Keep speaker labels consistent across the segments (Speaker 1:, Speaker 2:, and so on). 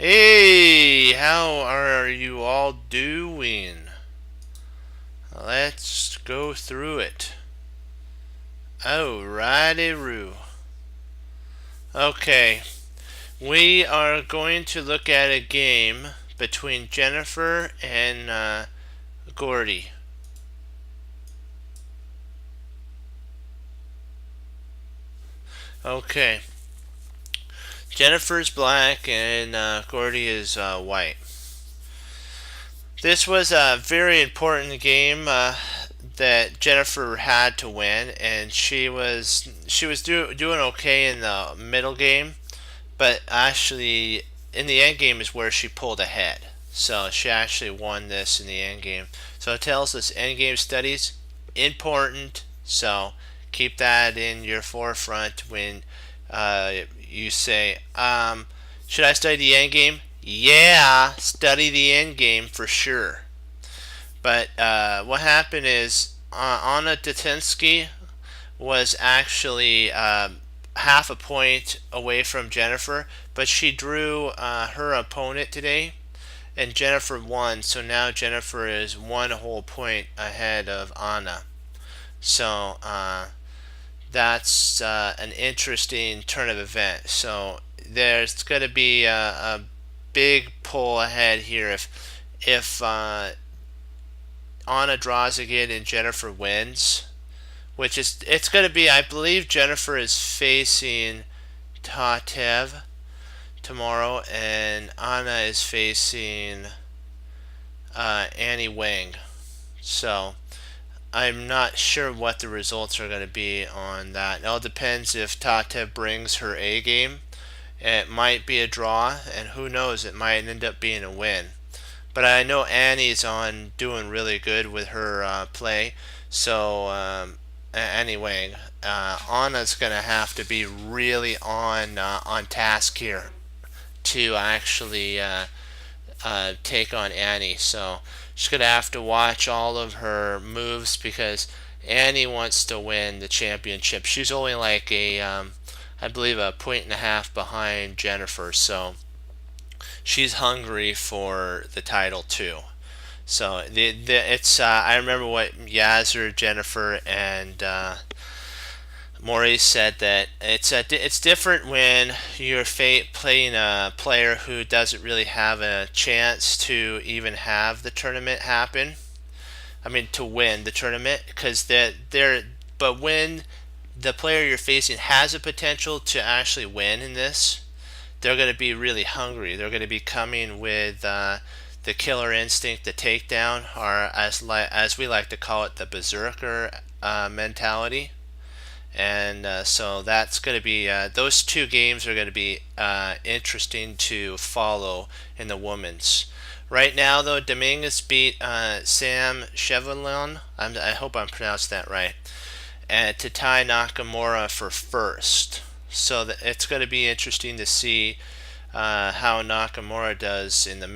Speaker 1: Hey, how are you all doing? Let's go through it. Alrighty-roo. Okay, we are going to look at a game between Jennifer and Gordy. Okay, Jennifer's black and Gordy is white. This was a very important game that Jennifer had to win, and she was doing okay in the middle game, but actually in the end game is where she pulled ahead. So she actually won this in the end game. So it tells us end game studies important. So keep that in your forefront when you say, should I study the end game? Yeah, study the end game for sure. But what happened is Anna Detinsky was actually half a point away from Jennifer, but she drew her opponent today, and Jennifer won. So now Jennifer is one whole point ahead of Anna. So that's an interesting turn of events. So there's going to be a big pull ahead here if Anna draws again and Jennifer wins, which is it's going to be, I believe Jennifer is facing Tatev tomorrow, and Anna is facing Annie Wang. So I'm not sure what the results are going to be on that. It all depends if Tatev brings her A game. It might be a draw, and who knows, it might end up being a win. But I know Annie's on doing really good with her play. So anyway, Anna's gonna have to be really on task here to actually take on Annie. So she's gonna have to watch all of her moves because Annie wants to win the championship. She's only like I believe a point and a half behind Jennifer. So she's hungry for the title too. So it's I remember what Yazzer, Jennifer, and Maurice said that it's different when you're playing a player who doesn't really have a chance to even have the tournament happen. I mean to win the tournament because they're but when the player you're facing has a potential to actually win in this, they're going to be really hungry. They're going to be coming with the killer instinct, the takedown, or as we like to call it, the berserker mentality. And so that's going to be those two games are going to be interesting to follow in the women's. Right now, though, Dominguez beat Sam Chevalon. I hope I'm pronounced that right, and to tie Nakamura for first. So it's going to be interesting to see how Nakamura does in the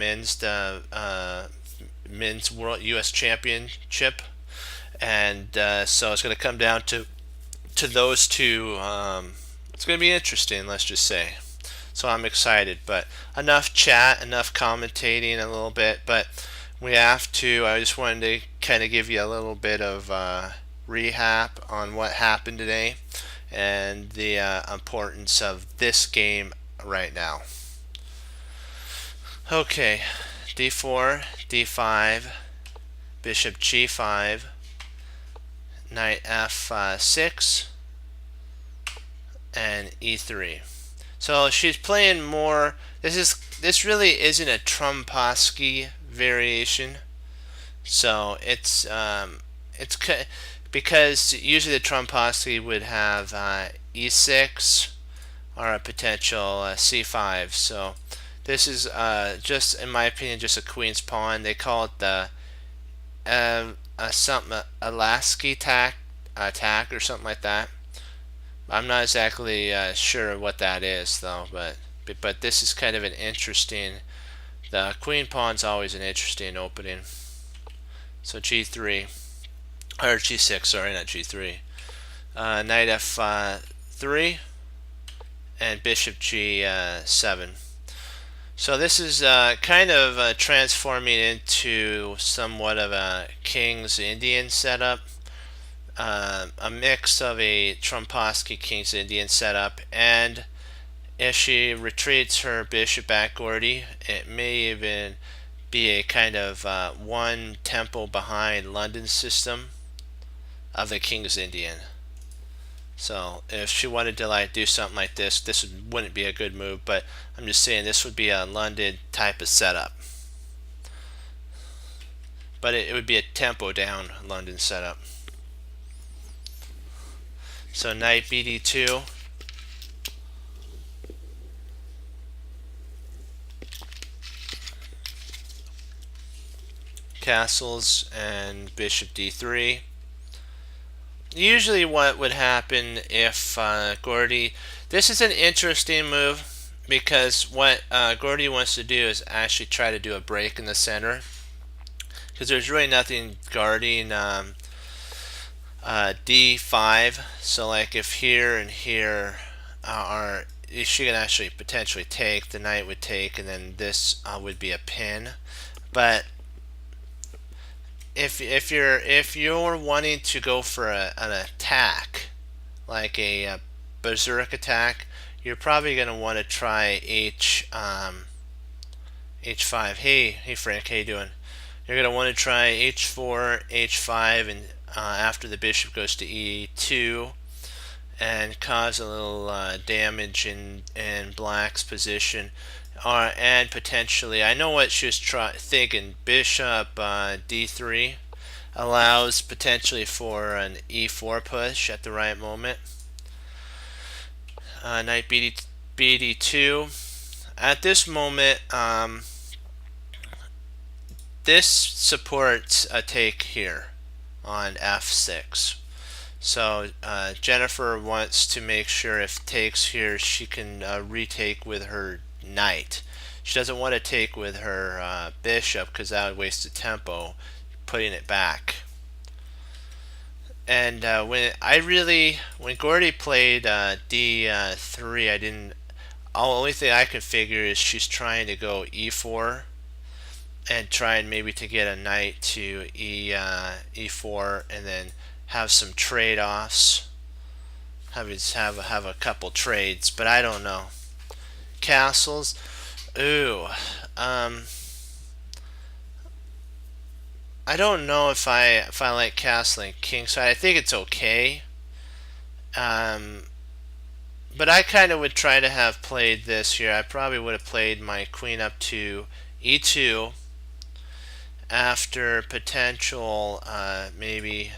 Speaker 1: men's World U.S. Championship, and so it's going to come down to those two. It's going to be interesting, let's just say. So I'm excited, but enough chat, enough commentating a little bit, but we have to. I just wanted to kind of give you a little bit of rehab on what happened today and the importance of this game right now. Okay, d4, d5, bishop g5, knight f6, and e3. So she's playing more. This really isn't a Trompowsky variation. So it's because usually the Trompowsky would have e6 or a potential c5. So this is just, in my opinion, just a queen's pawn. They call it the something Lasky attack or something like that. I'm not exactly sure what that is though, but this is kind of an interesting. The queen pawn's always an interesting opening. So g3 or g6, sorry, not g3. Knight f3 and bishop g7. So this is kind of transforming into somewhat of a King's Indian setup, a mix of a Trompowsky King's Indian setup, and if she retreats her bishop back Gordy, it may even be a kind of one tempo behind London system of the King's Indian. So if she wanted to like do something like this wouldn't be a good move. But I'm just saying this would be a London type of setup. But it would be a tempo down London setup. So knight bd2. Castles and bishop d3. Usually what would happen if Gordy... This is an interesting move because what Gordy wants to do is actually try to do a break in the center, because there's really nothing guarding d5. So like if here and here are... She can actually potentially take, the knight would take, and then this would be a pin. But if you're wanting to go for an attack, like a berserk attack, you're probably going to want to try h5. Hey Frank, how you doing? You're going to want to try h4, h5, and after the bishop goes to e2, and cause a little damage in black's position. And potentially, I know what she was thinking. Bishop d3 allows potentially for an e4 push at the right moment. Knight bd2. At this moment, this supports a take here on f6. So Jennifer wants to make sure if takes here, she can retake with her knight. She doesn't want to take with her bishop because that would waste the tempo putting it back. And when Gordy played d3, I didn't. The only thing I can figure is she's trying to go e4 and trying maybe to get a knight to e4 and then have some trade-offs. Have a couple trades, but I don't know. Castles. Ooh. I don't know if I like castling kingside. I think it's okay. But I kind of would try to have played this here. I probably would have played my queen up to e2 after potential maybe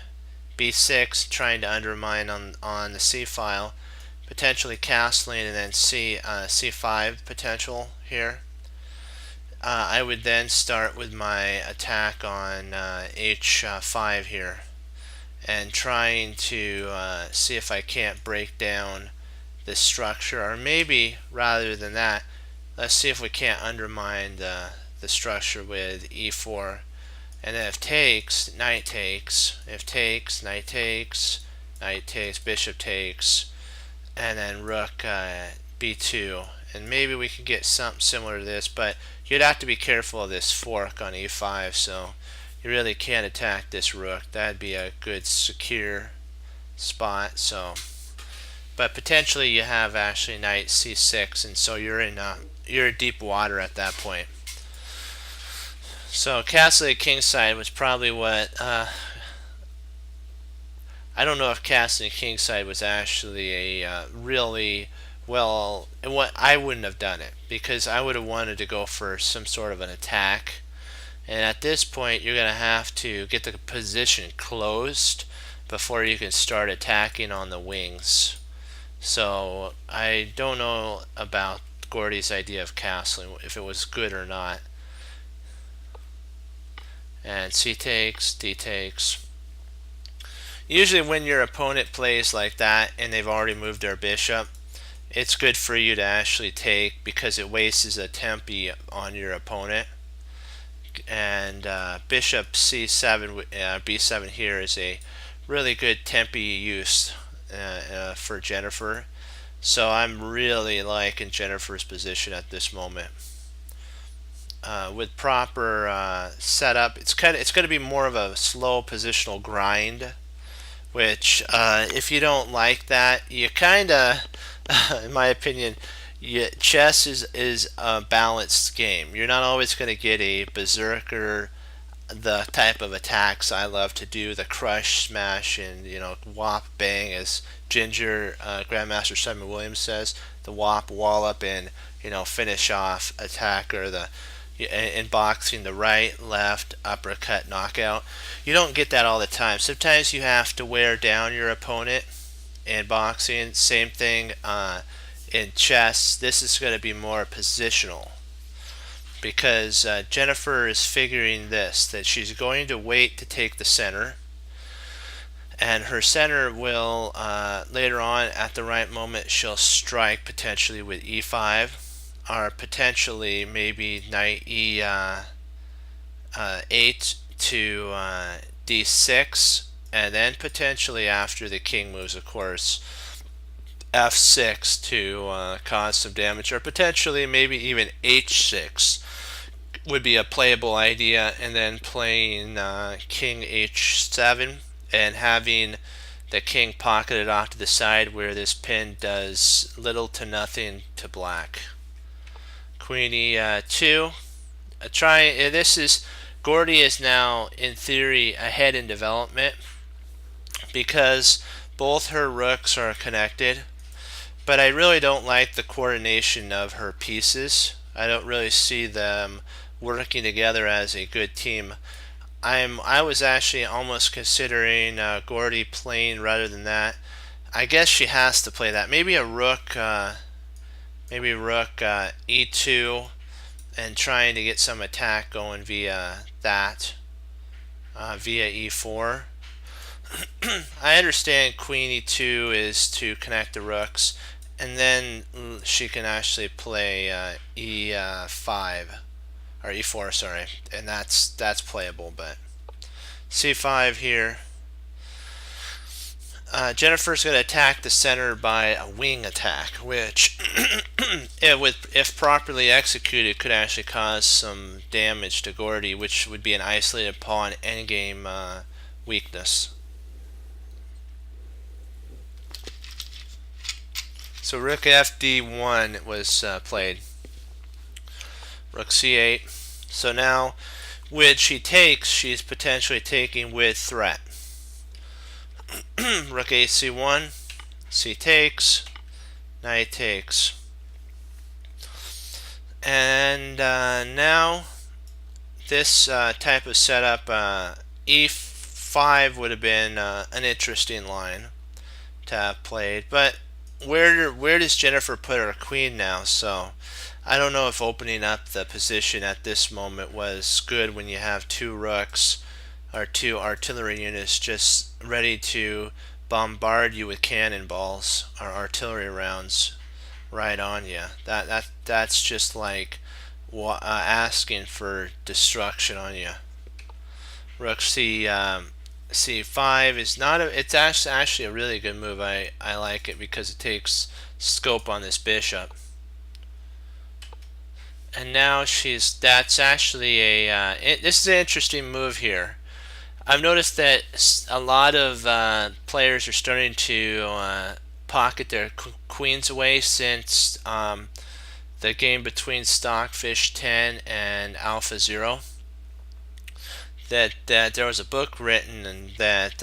Speaker 1: b6, trying to undermine on the c file, potentially castling, and then c5 potential here. I would then start with my attack on h5 here, and trying to see if I can't break down this structure, or maybe rather than that, let's see if we can't undermine the structure with e4. And then if takes, knight takes. If takes, knight takes. Knight takes, bishop takes. And then rook b2. And maybe we can get something similar to this, but you'd have to be careful of this fork on e5, so you really can't attack this rook. That'd be a good secure spot. So, but potentially you have actually knight c6, and so you're in deep water at that point. So castling kingside was probably what I don't know if castling kingside was actually a really well. What I wouldn't have done it, because I would have wanted to go for some sort of an attack. And at this point, you're going to have to get the position closed before you can start attacking on the wings. So I don't know about Gordy's idea of castling, if it was good or not. And c takes, d takes. Usually when your opponent plays like that and they've already moved their bishop, it's good for you to actually take, because it wastes a tempi on your opponent. And bishop c7, b7 here is a really good tempi use for Jennifer. So I'm really liking Jennifer's position at this moment. with proper setup, it's going to be more of a slow positional grind. Which, if you don't like that, you kind of, in my opinion, chess is a balanced game. You're not always going to get a berserker, the type of attacks I love to do, the crush, smash, and whop, bang, as Ginger Grandmaster Simon Williams says, the whop, wallop, and finish off attack, or the in boxing, the right, left, uppercut, knockout. You don't get that all the time. Sometimes you have to wear down your opponent. In boxing, same thing. In chess, this is going to be more positional, because Jennifer is figuring this, that she's going to wait to take the center, and her center will, later on at the right moment, she'll strike potentially with e5, or potentially maybe knight e8 to d6, and then potentially, after the king moves, of course, f6 to cause some damage, or potentially maybe even h6 would be a playable idea, and then playing king h7 and having the king pocketed off to the side, where this pin does little to nothing to black. Queen e2. This is Gordy is now in theory ahead in development, because both her rooks are connected, but I really don't like the coordination of her pieces. I don't really see them working together as a good team. I was actually almost considering Gordy playing rather than that. I guess she has to play that. Maybe a rook, e2, and trying to get some attack going via that, via e4. I understand queen e2 is to connect the rooks, and then she can actually play e5 or e4, sorry, and that's playable. But c5 here. Jennifer's going to attack the center by a wing attack, which, if properly executed, could actually cause some damage to Gordy, which would be an isolated pawn endgame weakness. So rook fd1 was played. Rook c8. So now, when she takes, she's potentially taking with threat. Rook ac1, c takes, knight takes. And now, this type of setup, e5 would have been an interesting line to have played, but where does Jennifer put her queen now? So I don't know if opening up the position at this moment was good when you have two rooks or two artillery units just ready to bombard you with cannonballs or artillery rounds right on you. That's just like asking for destruction on you. Rook c5 is not a. It's actually a really good move. I like it because it takes scope on this bishop. And now that's actually a. This is an interesting move here. I've noticed that a lot of players are starting to pocket their queens away since the game between Stockfish 10 and Alpha Zero. That there was a book written and that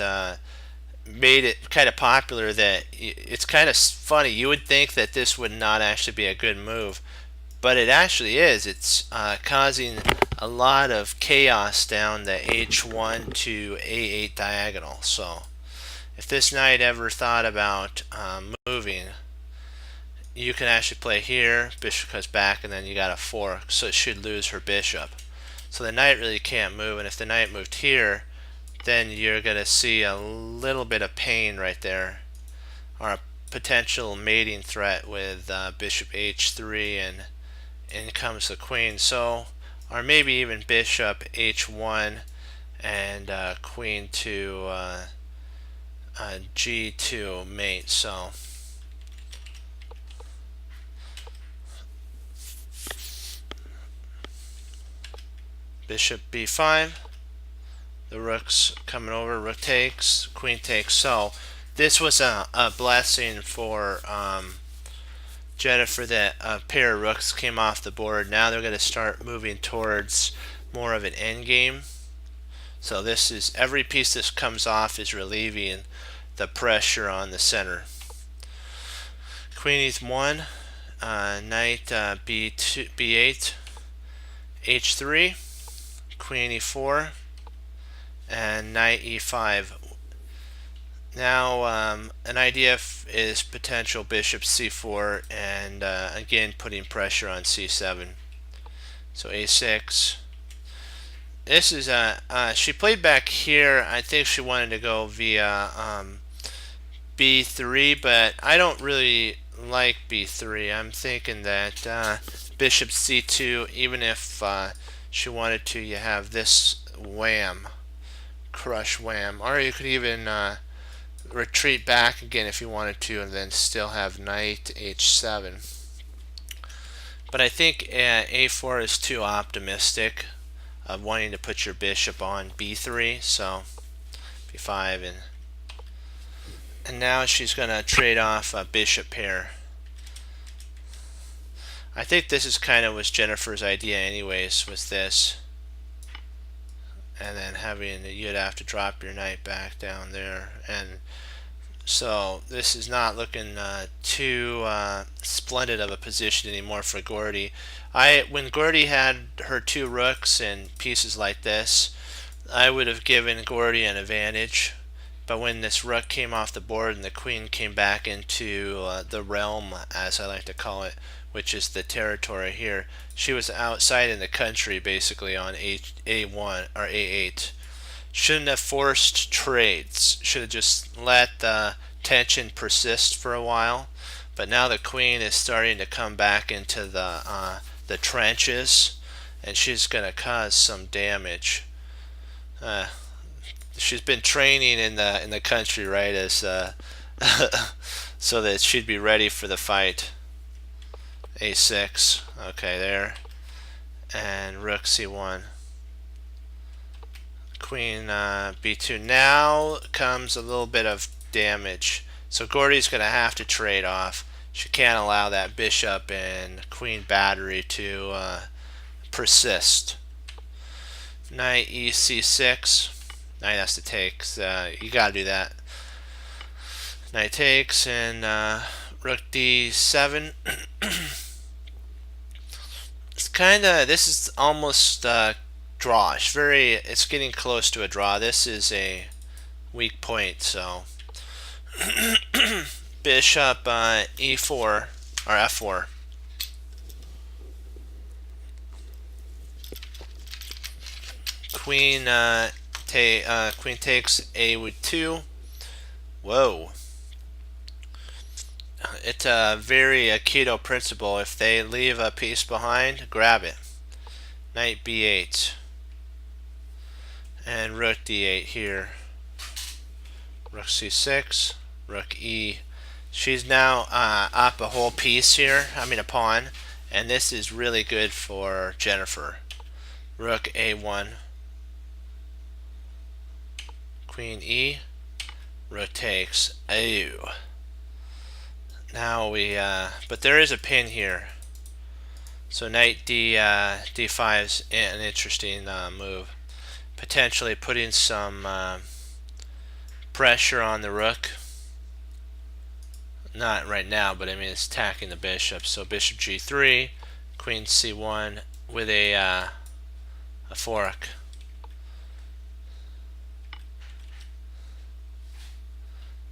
Speaker 1: made it kind of popular. That it's kind of funny. You would think that this would not actually be a good move, but it actually is. It's causing a lot of chaos down the h1 to a8 diagonal. So if this knight ever thought about moving, you can actually play here, bishop goes back, and then you got a fork, so it should lose her bishop. So the knight really can't move, and if the knight moved here, then you're going to see a little bit of pain right there, or a potential mating threat with bishop h3, and in comes the queen. So, or maybe even bishop h1 and queen to g2 mate. So Bishop b5. The rook's coming over. Rook takes. Queen takes. So this was a blessing for Jennifer that a pair of rooks came off the board. Now they're going to start moving towards more of an endgame. So this is every piece that comes off is relieving the pressure on the center. Queen e1, knight b2, b8, h3, queen e4, and knight e5. Now an idea is potential bishop c4 and again putting pressure on c7. So a6. This is she played back here. I think she wanted to go via b3, but I don't really like b3. I'm thinking that bishop c2, even if she wanted to, you have this wham, crush wham, or you could even retreat back again if you wanted to, and then still have knight h7. But I think a4 is too optimistic of wanting to put your bishop on b3, so b5, and now she's going to trade off a bishop pair. I think this is kind of was Jennifer's idea anyways, was this, and then having you'd have to drop your knight back down there, and so this is not looking too splendid of a position anymore for Gordy. When Gordy had her two rooks and pieces like this, I would have given Gordy an advantage. But when this rook came off the board and the queen came back into the realm, as I like to call it, which is the territory here, she was outside in the country basically on A1 or A8. Shouldn't have forced trades. Should have just let the tension persist for a while. But now the queen is starting to come back into the trenches, and she's going to cause some damage. She's been training in the country, right, as so that she'd be ready for the fight. A6. Okay, there, and rook c1. Queen b2. Now comes a little bit of damage. So Gordy's going to have to trade off. She can't allow that bishop and queen battery to persist. Knight ec6. Knight has to take. You got to do that. Knight takes and rook d7. It's kind of, this is almost drawish. It's getting close to a draw. This is a weak point, so bishop e4 or f4. Queen queen takes a2. Whoa. It's a very Aikido principle. If they leave a piece behind, grab it. Knight b8. And rook d8 here. Rook c6. Rook e. She's now up a whole piece here. I mean a pawn. And this is really good for Jennifer. Rook a1. Queen e. Rook takes. Ew. Now we, but there is a pin here. So knight d5 is an interesting move. Potentially putting some pressure on the rook. Not right now, but I mean it's attacking the bishop. So bishop g3, queen c1 with a fork.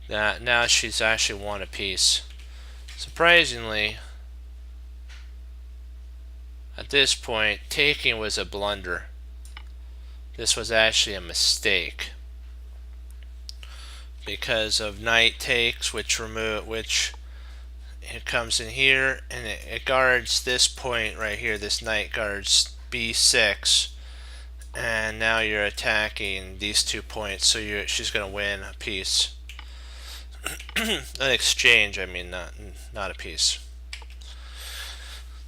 Speaker 1: Now she's actually won a piece. Surprisingly, at this point, taking was a blunder. This was actually a mistake because of knight takes, which it comes in here and it guards this point right here. This knight guards b6, and now you're attacking these 2 points. So she's going to win a piece. An exchange, I mean, not a piece.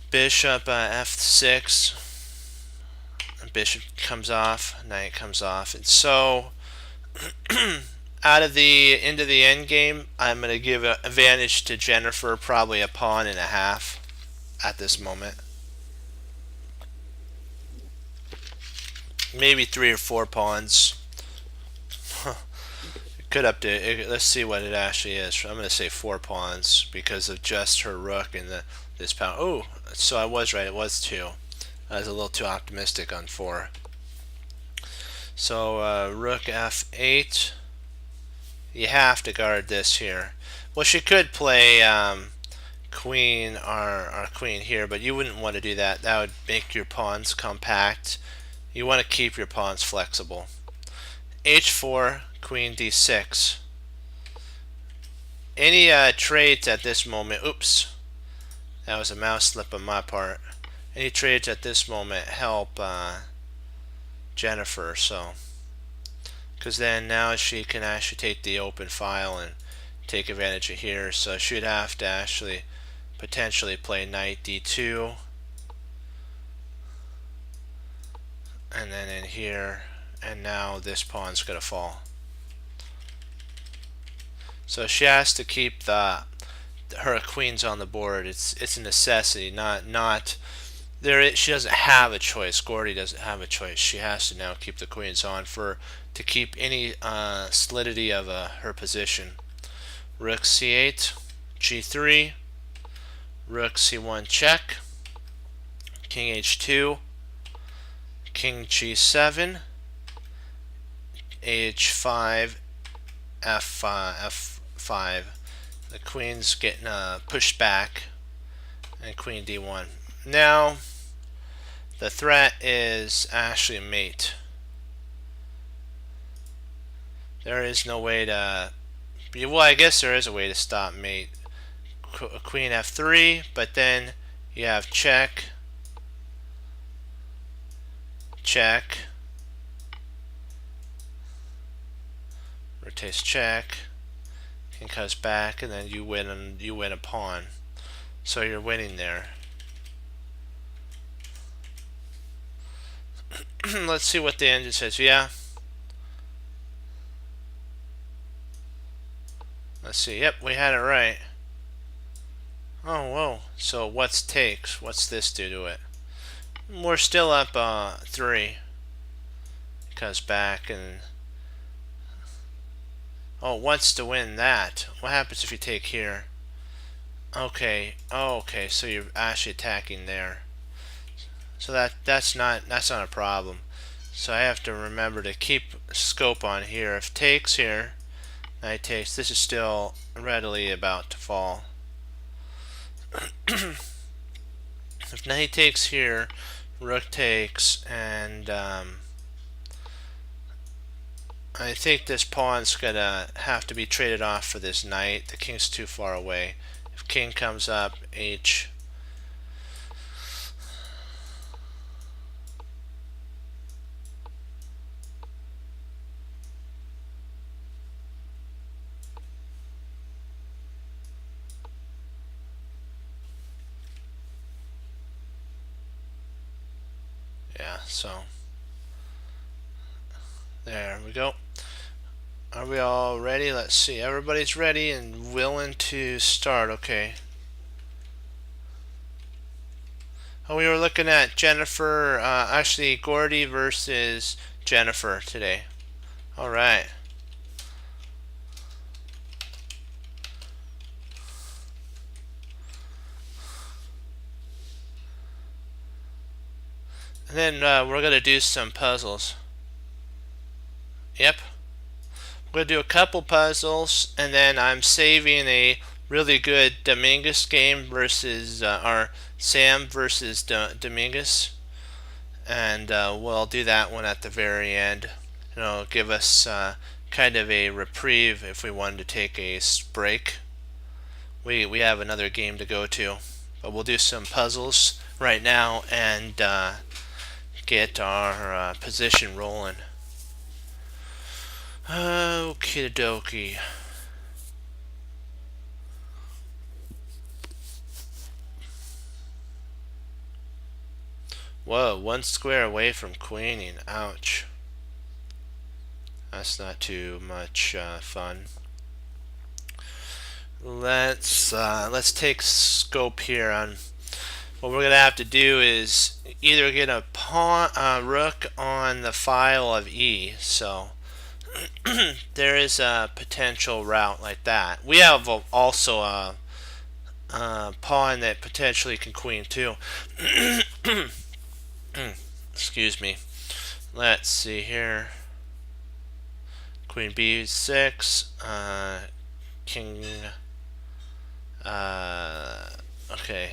Speaker 1: Bishop f6. bishop comes off, knight comes off, and so out of the into the end game, I'm going to give an advantage to Jennifer, probably a pawn and a half at this moment. Maybe 3 or 4 pawns. Could up to, let's see what it actually is. I'm going to say 4 pawns because of just her rook and this pawn. Oh, so I was right. It was 2. I was a little too optimistic on 4. So rook f8. You have to guard this here. Well, she could play queen or queen here, but you wouldn't want to do that. That would make your pawns compact. You want to keep your pawns flexible. h4, queen d6. Any trades at this moment, oops, that was a mouse slip on my part. Any trades at this moment help Jennifer, so because then now she can actually take the open file and take advantage of here, so she'd have to actually potentially play knight d2 and then in here, and now this pawn's gonna fall. So she has to keep her queens on the board. It's a necessity, not there. She doesn't have a choice. Gordy doesn't have a choice. She has to now keep the queens on to keep any solidity of her position. Rook c8, g3, rook c1 check, king h2, king g7, h5, f5. The queen's getting pushed back, and queen d1. Now the threat is actually a mate. There is no way to, well, I guess there is a way to stop mate. Queen f3, but then you have check, check, rotates check, king comes back, and then you win a pawn. So you're winning there. Let's see what the engine says. Yeah. Let's see. Yep, we had it right. Oh, whoa. So what's takes? What's this do to it? We're still up 3. Comes back and oh, wants to win that. What happens if you take here? Okay. Oh, okay. So you're actually attacking there. So that's not a problem. So I have to remember to keep scope on here. If takes here, knight takes. This is still readily about to fall. If knight takes here, rook takes, and I think this pawn's gonna have to be traded off for this knight. The king's too far away. If king comes up, h. Yeah, so there we go. Are we all ready? Let's see. Everybody's ready and willing to start. Okay. Oh, we were looking at Jennifer, actually Gordy versus Jennifer today. All right. And then we're going to do some puzzles. Yep. We're going to do a couple puzzles, and then I'm saving a really good Dominguez game versus, or Sam versus Dominguez. And we'll do that one at the very end. It'll give us kind of a reprieve if we wanted to take a break. We have another game to go to, but we'll do some puzzles right now and get our position rolling. Okie dokie. Whoa, one square away from queening. Ouch. That's not too much fun. Let's take scope here on what we're gonna have to do is either get a pawn rook on the file of E. So there is a potential route like that. We have also a pawn that potentially can queen too. Excuse me. Let's see here. Queen B6, king. Okay.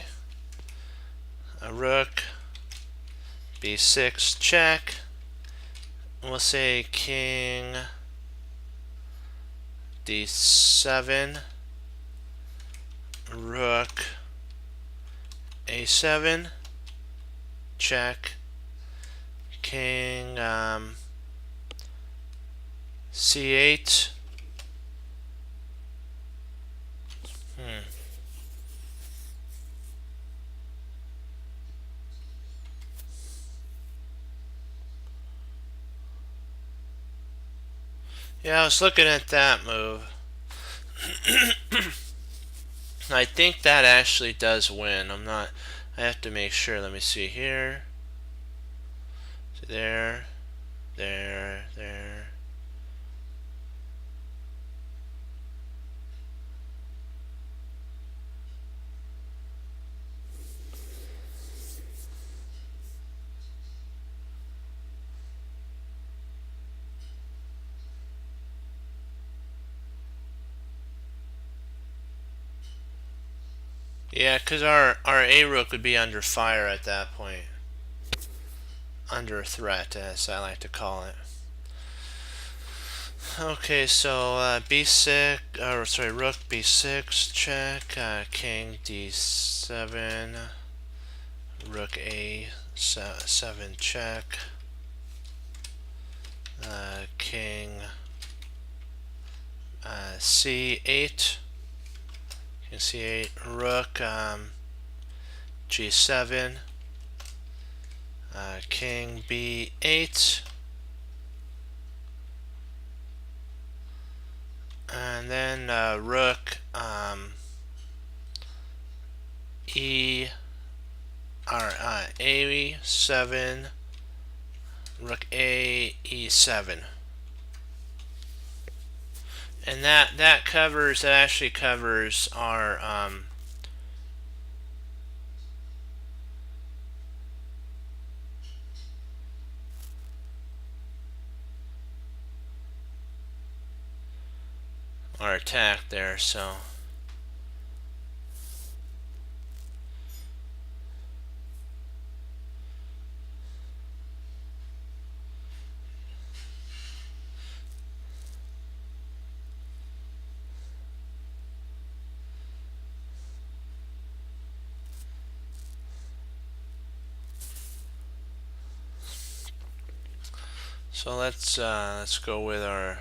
Speaker 1: A rook. B6 check. We'll say king D7. Rook A7. Check. King C8. Yeah, I was looking at that move. I think that actually does win. I have to make sure. Let me see here. So there. Yeah, because our A rook would be under fire at that point. Under threat, as I like to call it. Okay, so B6, rook B6 check, king D7, rook A7 check, king C8, king C8, rook G7, king B8. And then rook A7, rook A E7, and that actually covers our attack there. So let's go with our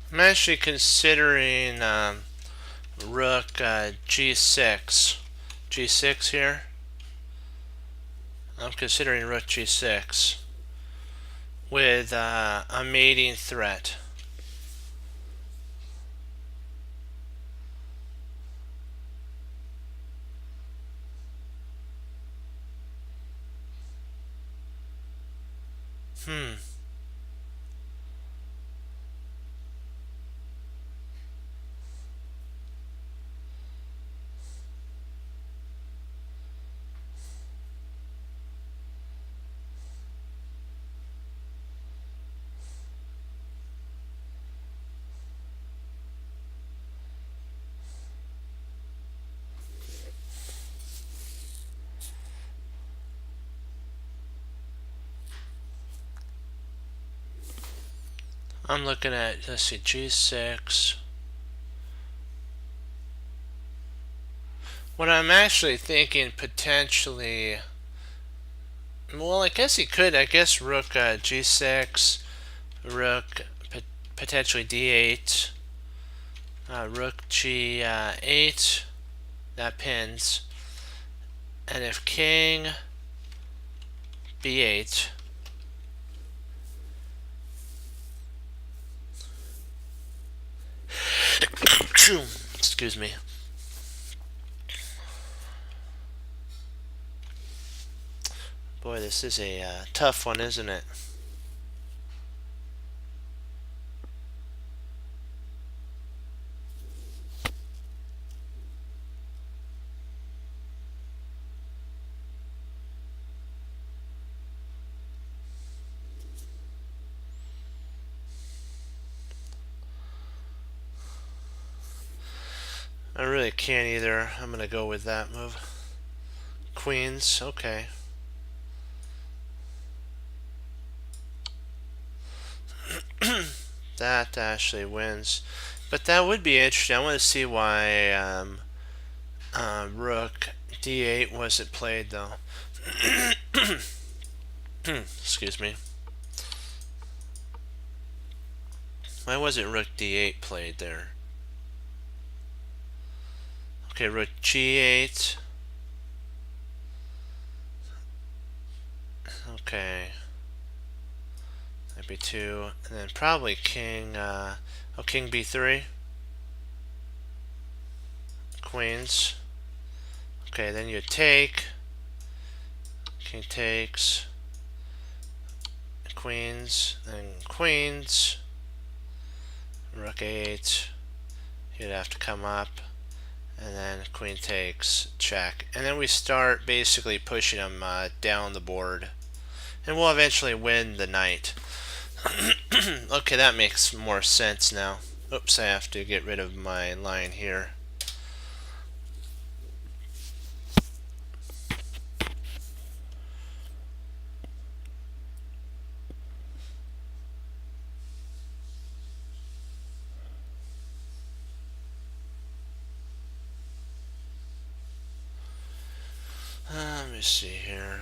Speaker 1: I'm actually considering rook G6. G6 here. I'm considering rook G6 with a mating threat. I'm looking at, let's see, g6. What I'm actually thinking potentially, well, I guess he could. I guess rook g6, rook potentially d8, rook g8. That pins. And if king b8, excuse me. Boy, this is a tough one, isn't it? I really can't either. I'm going to go with that move. Queens, okay. That actually wins. But that would be interesting. I want to see why rook d8 wasn't played, though. Excuse me. Why wasn't rook d8 played there? Okay, rook g8. Okay. That'd be 2. And then probably king, king b3. Queens. Okay, then you take. King takes. Queens. Then queens. Rook 8. You'd have to come up. And then queen takes, check. And then we start basically pushing them down the board. And we'll eventually win the knight. Okay, that makes more sense now. Oops, I have to get rid of my line here. Let me see here.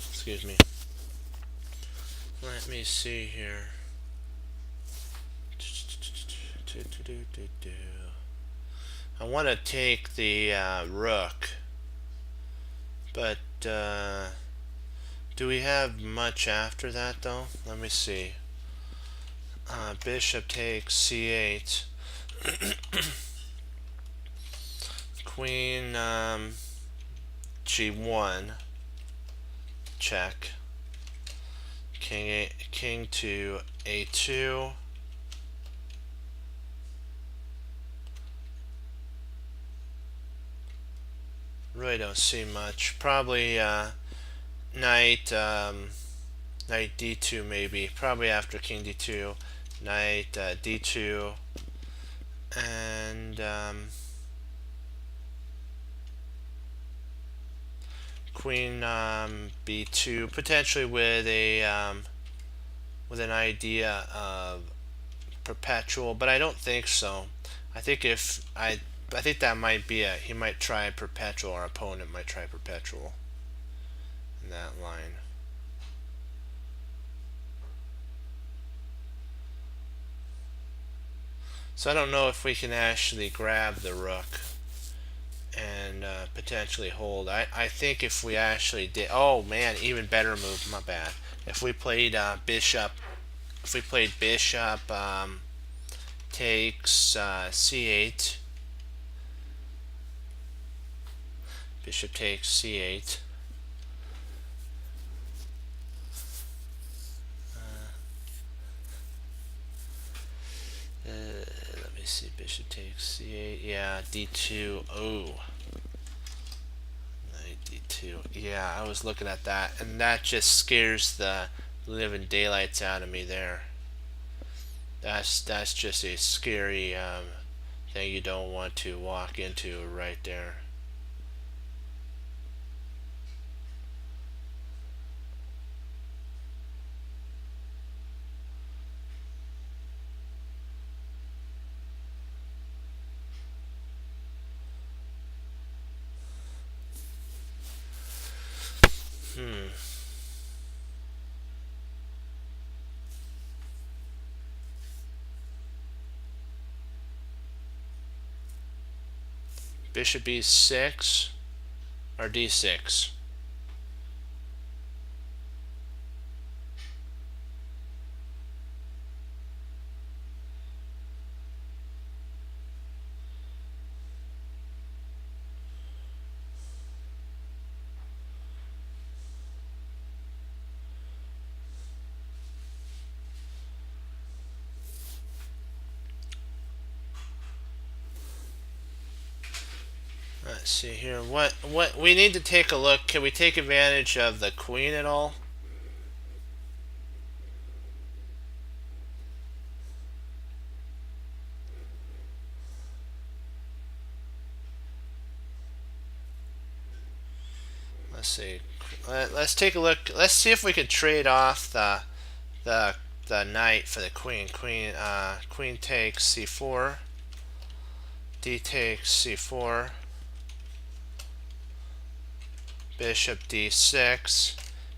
Speaker 1: Excuse me. Let me see here. I want to take the rook, but do we have much after that though? Let me see. Bishop takes c8. Queen g1. Check. King to a2. Really don't see much. Probably knight knight d2 maybe. Probably after king d2, knight d2, and queen b2, potentially with a with an idea of perpetual, but I don't think so. I think I think that might be he might try perpetual. Our opponent might try perpetual in that line. So I don't know if we can actually grab the rook and potentially hold. I think if we actually did, oh man, even better move. My bad. If we played bishop, if we played bishop takes c8. Bishop takes c8. Let me see. Bishop takes c8. Yeah, d2. Oh, knight d2. d2. Yeah, I was looking at that, and that just scares the living daylights out of me there. That's just a scary thing you don't want to walk into right there. Hmm. Bishop e6 or d6. Let's see here. What we need to take a look. Can we take advantage of the queen at all? Let's see. Let's take a look. Let's see if we can trade off the the knight for the queen. Queen takes c4. D takes c4. Bishop d6.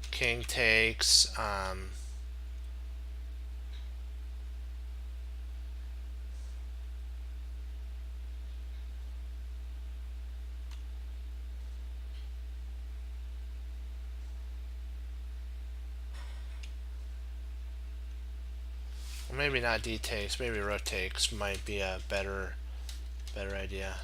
Speaker 1: King takes well, maybe not d takes. Maybe rook takes might be a better idea.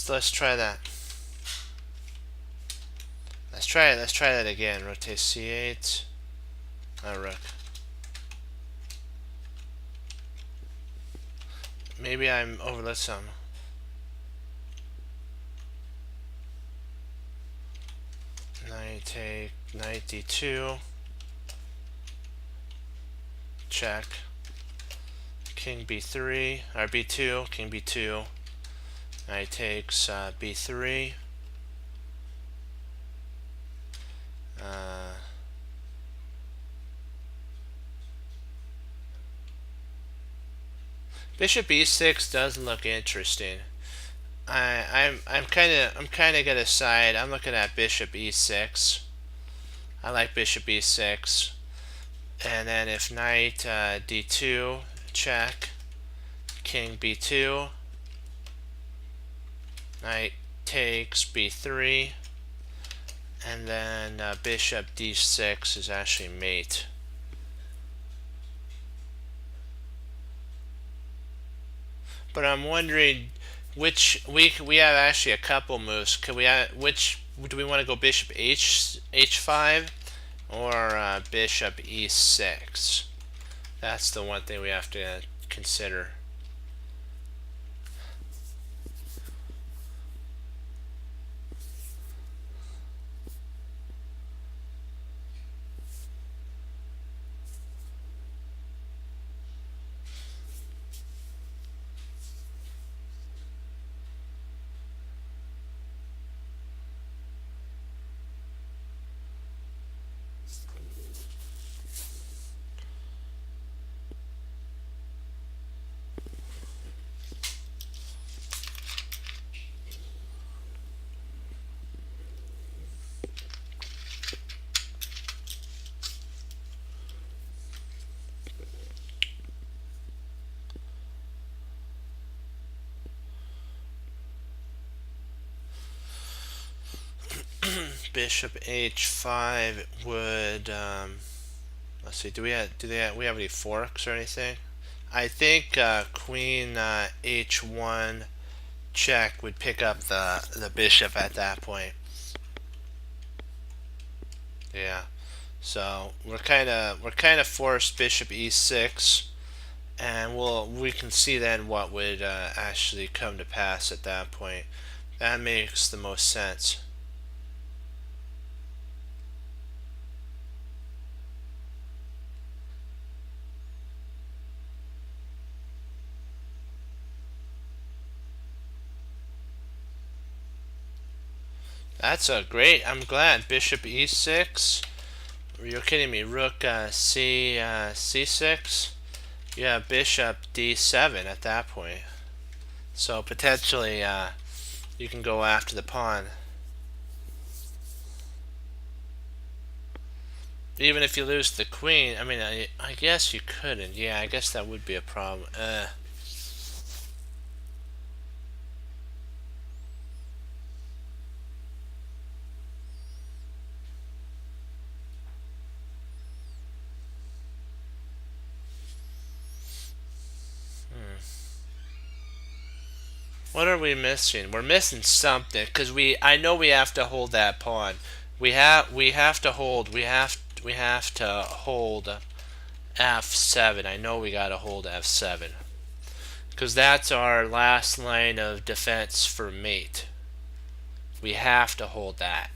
Speaker 1: Let's try that. Let's try it. Let's try that again. Rotate c8. Rook. Maybe I'm overlooked some. Knight d2. Check. King b3 or b2. King b2. Knight takes b3. Bishop e6 does look interesting. I'm kind of gonna side. I'm looking at bishop e6. I like bishop e6, and then if knight d2, check. King b2. Knight takes b3, and then bishop d6 is actually mate. But I'm wondering which we have actually a couple moves. Could we which do we want to go bishop h5 or bishop e6? That's the one thing we have to consider. bishop h5 would let's see, we have any forks or anything? I think queen h1 check would pick up the bishop at that point. Yeah. So we're kind of forced bishop e6, and we can see then what would actually come to pass at that point. That makes the most sense. That's a great. I'm glad bishop e6. You're kidding me. Rook c6. You have bishop d7 at that point. So potentially you can go after the pawn. Even if you lose the queen, I mean, I guess you couldn't. Yeah, I guess that would be a problem. What are we missing? We're missing something because I know we have to hold that pawn. We have to hold. We have to hold f7. I know we got to hold f7 because that's our last line of defense for mate. We have to hold that.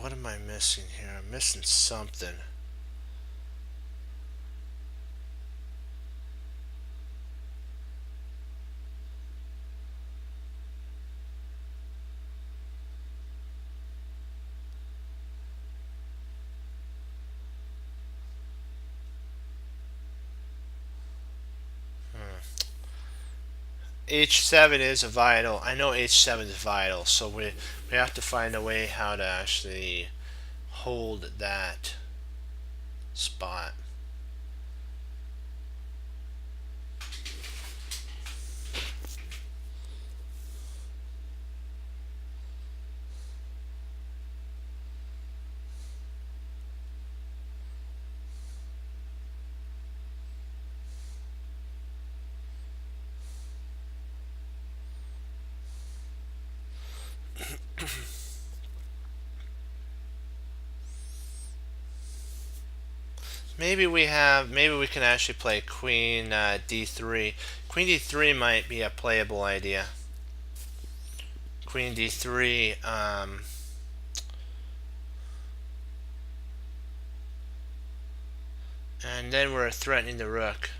Speaker 1: What am I missing here? I'm missing something. H7 is a vital. I know H7 is vital, so we have to find a way how to actually hold that spot. Maybe we can actually play queen d3. Queen d3 might be a playable idea. Queen d3. And then we're threatening the rook.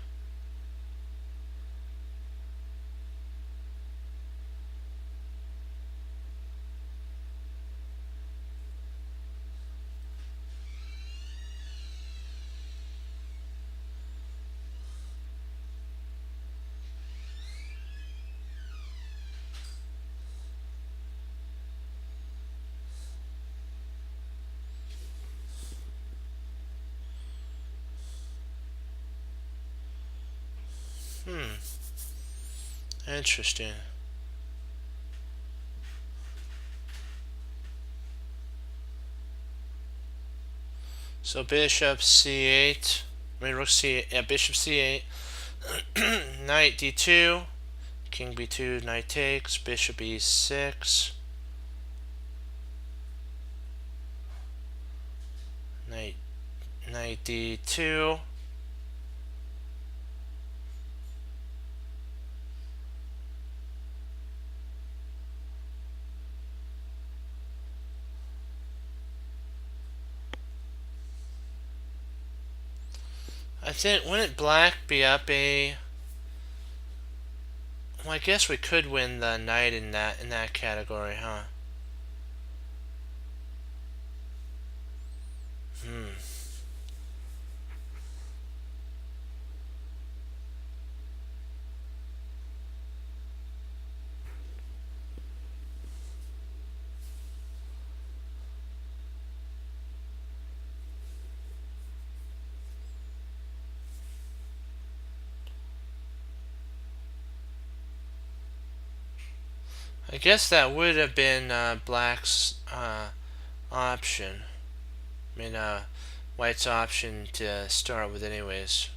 Speaker 1: Interesting. So bishop c8. I mean rook c8. Yeah, bishop c8. Knight d2. King b2. Knight takes. Bishop e6. Knight d2. I think, wouldn't black be up a... Well, I guess we could win the knight in that category, huh? I guess that would have been black's option. I mean, white's option to start with anyways.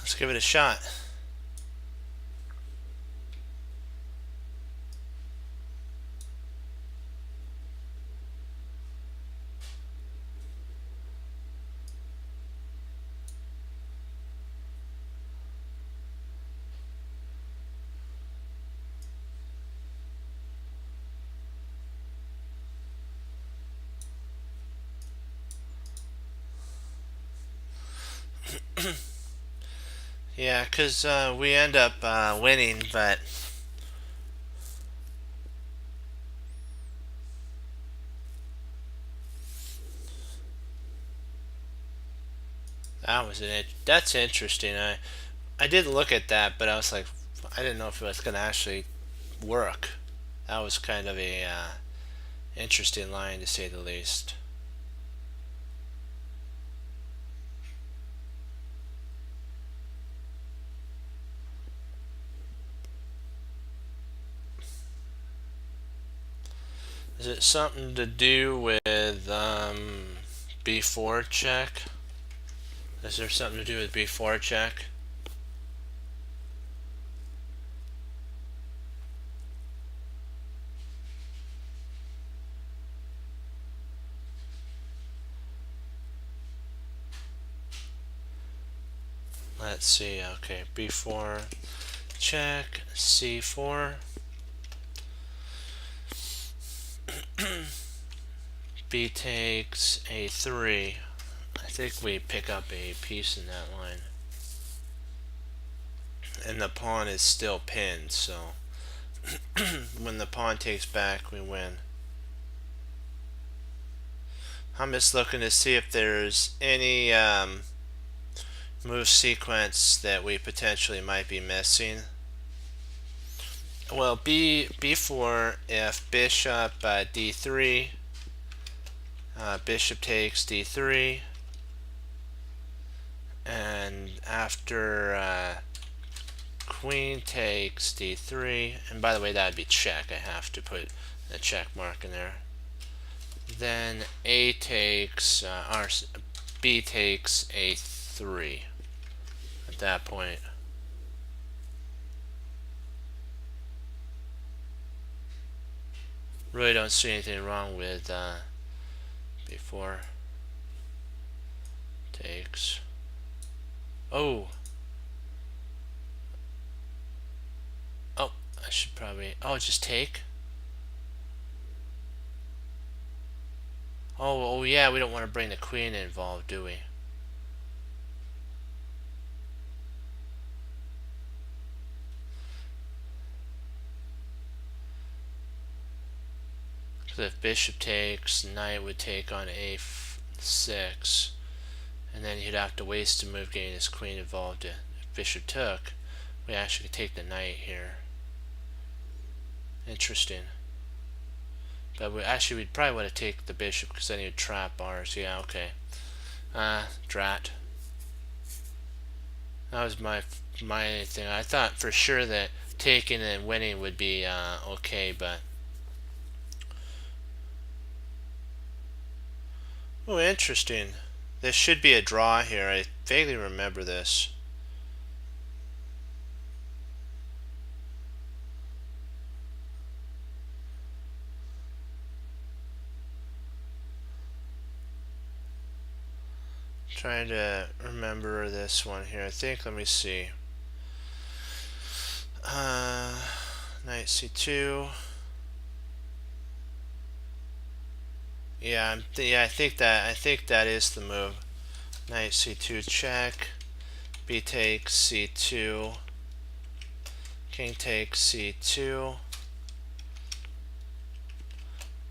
Speaker 1: Let's give it a shot. Yeah, because we end up winning, but that's interesting. I did look at that, but I was like, I didn't know if it was going to actually work. That was kind of a interesting line to say the least. Is it something to do with B4 check? Is there something to do with B4 check? Let's see. Okay, B4 check, C4. B takes A3. I think we pick up a piece in that line. And the pawn is still pinned, so when the pawn takes back, we win. I'm just looking to see if there's any move sequence that we potentially might be missing. Well, B4, if bishop D3, bishop takes D3, and after queen takes D3, and by the way, that would be check. I have to put a check mark in there. Then A takes, or B takes A3 at that point. Really don't see anything wrong with B4 takes. Oh, I should probably, just take. Oh yeah, we don't want to bring the queen involved, do we? Because if bishop takes, knight would take on A6, and then he'd have to waste a move getting his queen involved. If bishop took, we actually could take the knight here. Interesting. But we'd probably want to take the bishop because then he would trap ours. Yeah, okay. Drat. That was my thing. I thought for sure that taking and winning would be okay, but oh, interesting. This should be a draw here. I vaguely remember this. Trying to remember this one here. I think, let me see. Knight C2. Yeah, I think that is the move. Knight C2 check. B takes C2. King takes C2.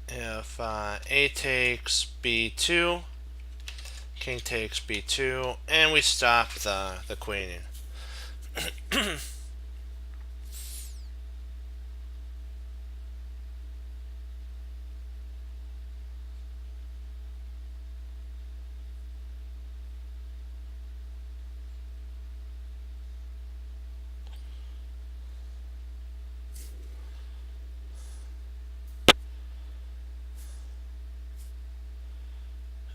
Speaker 1: If A takes B2, king takes B2, and we stop the queening.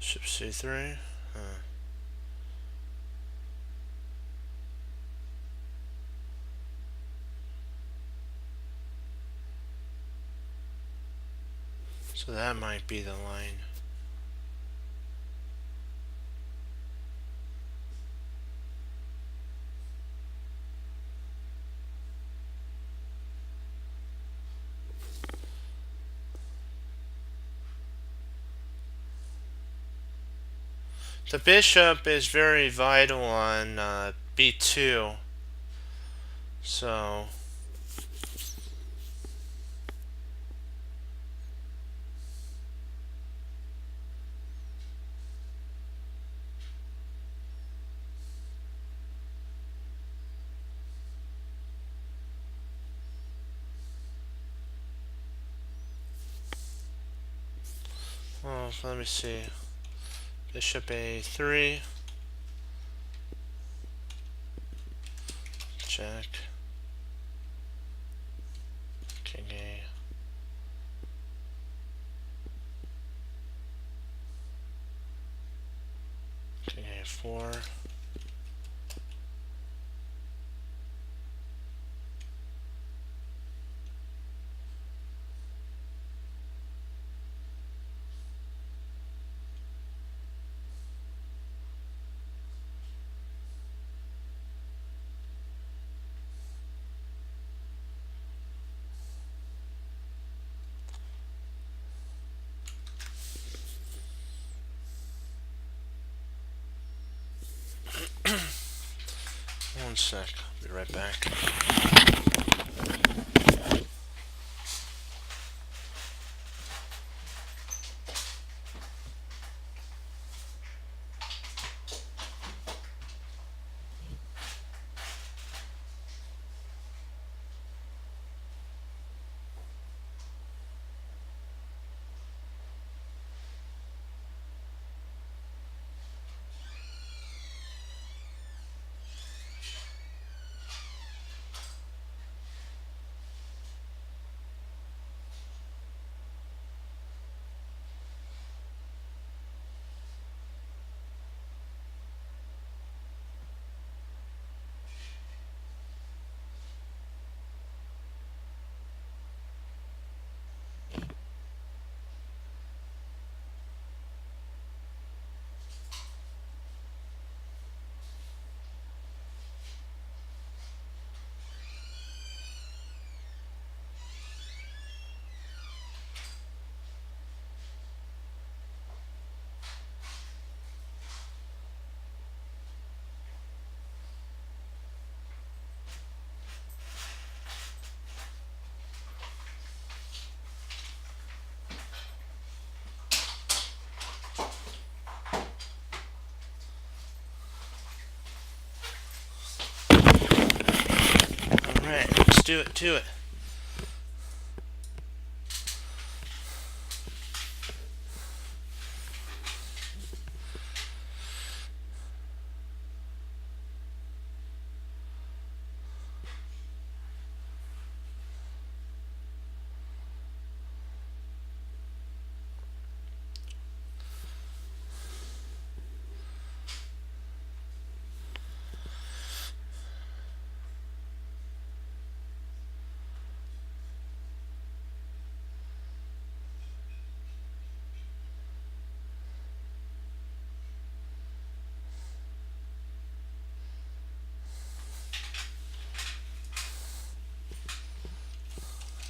Speaker 1: Bishop c3. So that might be the line. The bishop is very vital on b2. So let me see. Bishop a3. Check. King a. King a4. One sec. I'll be right back. Alright, let's do it to it.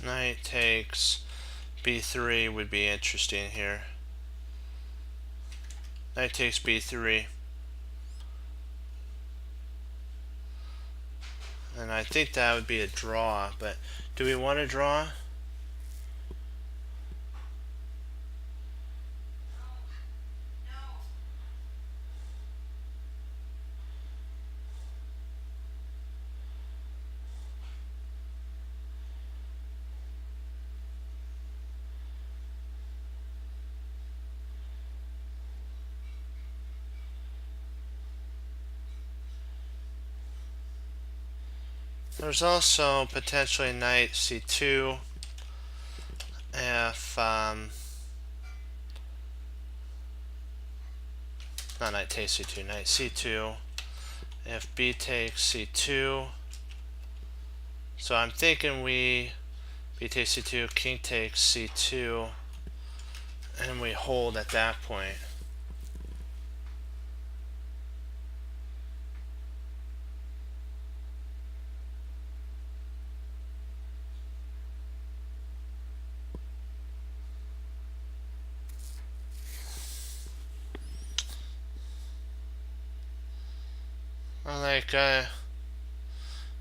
Speaker 1: Knight takes b3 would be interesting here. Knight takes b3. And I think that would be a draw, but do we want to draw? There's also potentially knight c2 if not knight takes c2, knight c2. If b takes c2, so I'm thinking b takes c2, king takes c2, and we hold at that point.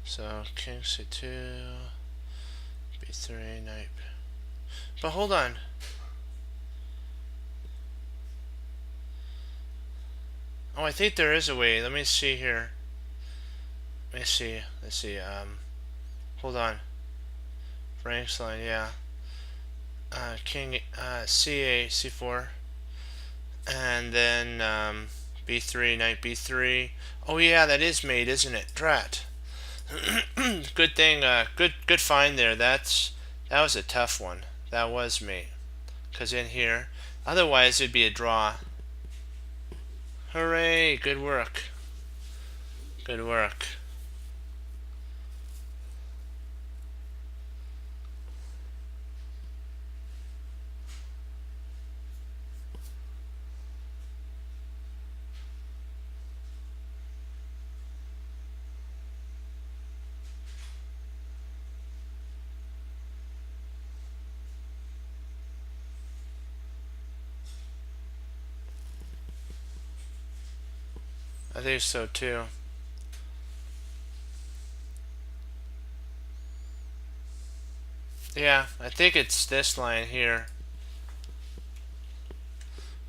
Speaker 1: So king c2, b3, knight. But hold on. Oh, I think there is a way. Let me see here. Let's see. Hold on. Frank's line, yeah. King c8, c4, and then b3, knight b3. Oh yeah, that is mate, isn't it? Drat. Good thing. Good find there. That was a tough one. That was mate. Cause in here, otherwise it'd be a draw. Hooray! Good work. Good work. I think so too. Yeah, I think it's this line here.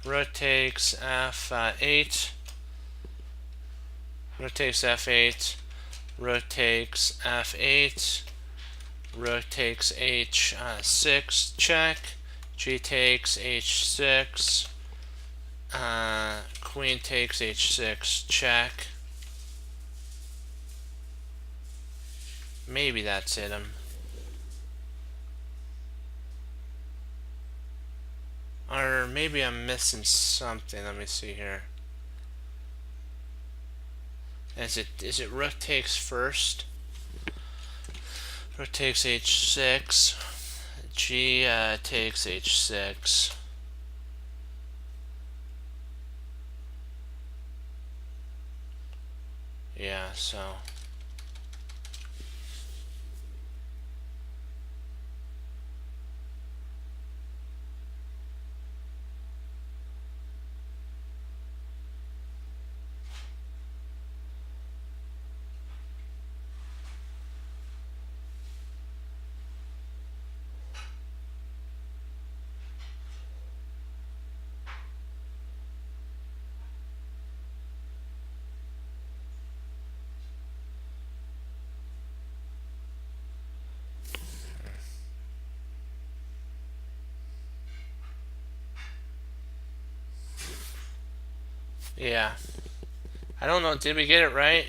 Speaker 1: Rook takes f8. Rook takes f8. Rook takes f8. Rook takes h6. Check. G takes h6. Queen takes h6. Check. Maybe that's it. Or maybe I'm missing something. Let me see here. Is it rook takes first? Rook takes h6. G takes h6. Yeah, so yeah. I don't know. Did we get it right?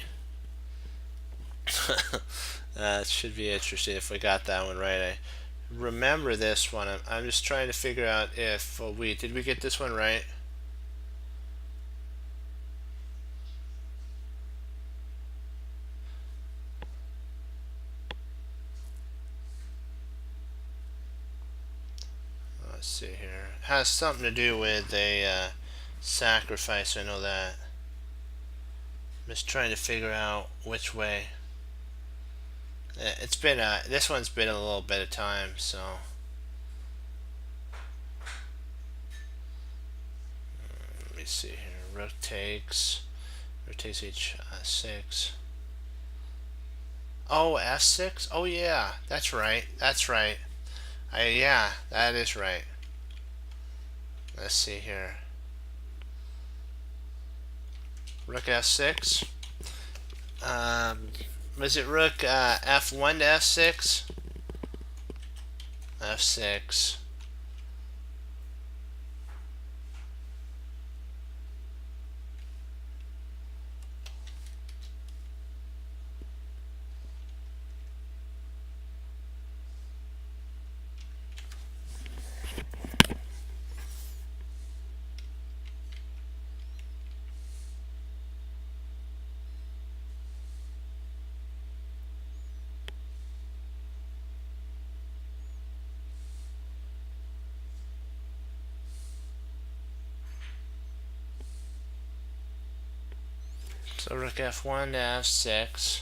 Speaker 1: It should be interesting if we got that one right. I remember this one. I'm just trying to figure out if did we get this one right? Let's see here. It has something to do with a sacrifice. I know that. I'm just trying to figure out which way. It's been this one's been a little bit of time, so let me see here. Rook takes h6. Oh, f6. Oh yeah, that's right. That's right. Yeah, that is right. Let's see here. Rook f6. Was it rook f1 to f6? f6. So rook f1 to f6.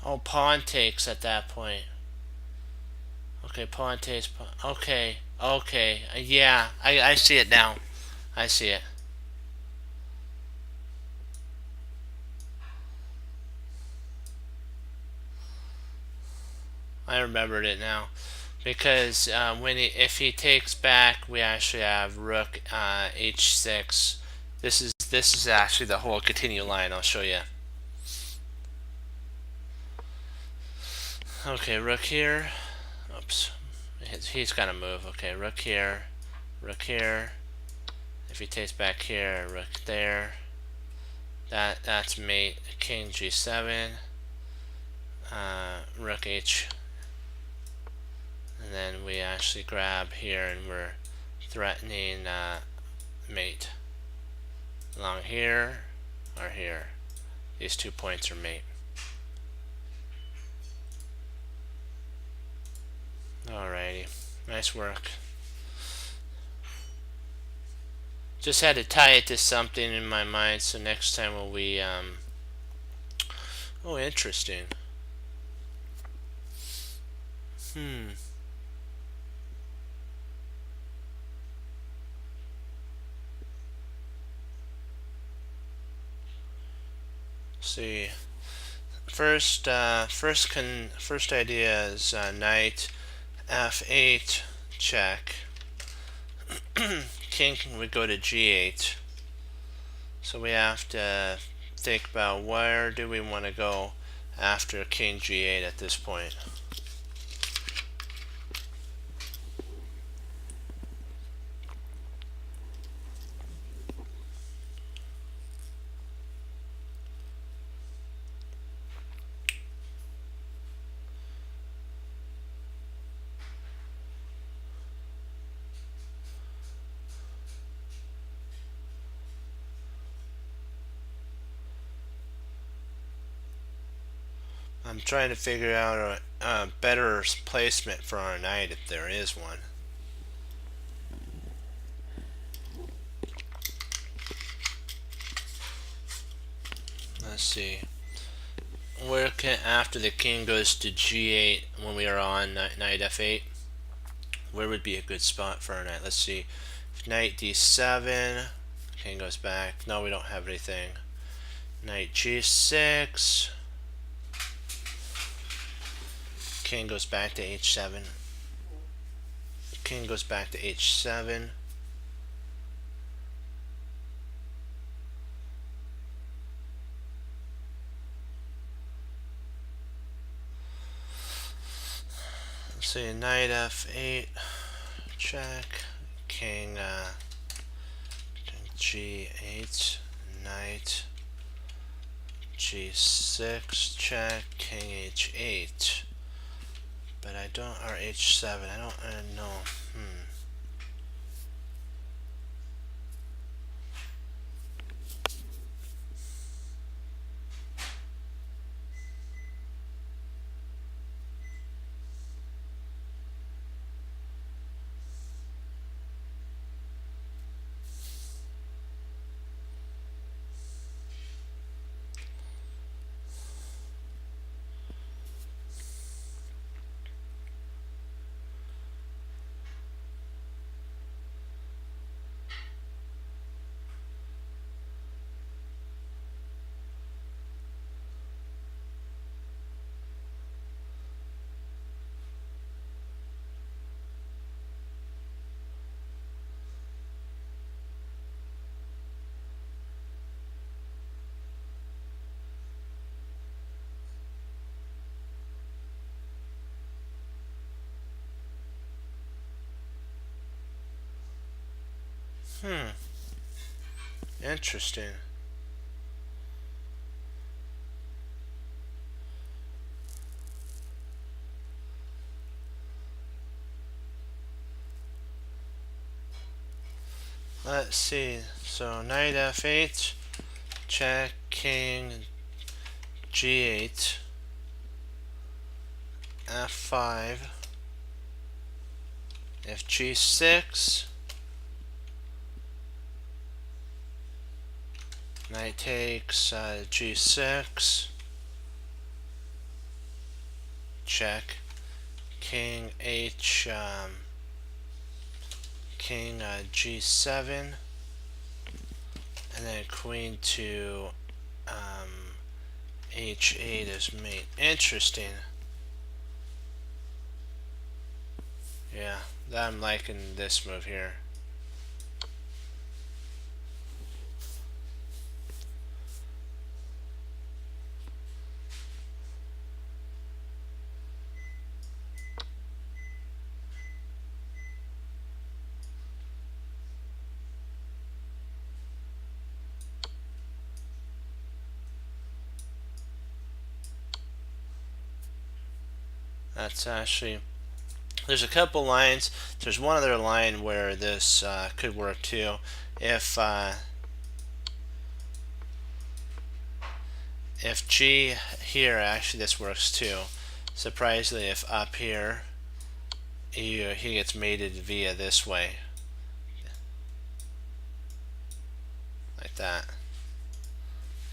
Speaker 1: Oh, pawn takes at that point. Okay, pawn takes. Okay, okay. Yeah, I see it now. I see it. I remembered it now. Because if he takes back, we actually have rook h6. This is actually the whole continue line. I'll show you. Okay, rook here. Oops, he's gonna move. Okay, rook here, rook here. If he takes back here, rook there. That's mate. King g7. Rook h. And then we actually grab here, and we're threatening mate. Along here or here. These 2 points are mate. Alrighty, nice work. Just had to tie it to something in my mind, so next time will we oh, interesting. See, first idea is knight f8 check. King would go to g8. So we have to think about where do we want to go after king g8 at this point. I'm trying to figure out a better placement for our knight if there is one. Let's see. Where can, after the king goes to g8 when we are on knight f8, where would be a good spot for our knight? Let's see. Knight d7, king goes back. No, we don't have anything. Knight g6. King goes back to h7. King goes back to h7. Let's see, knight f8, check. King g8, knight g6, check. King h8. But I don't, or h7, I don't know. Interesting. Let's see. So knight f8, check. King G8, F5, if G6, knight takes G6, check, king H, king G7, and then queen to H8 is mate. Interesting. Yeah, I'm liking this move here. That's actually, there's a couple lines. There's one other line where this could work too. If G here, actually this works too. Surprisingly, if up here, he gets mated via this way, like that.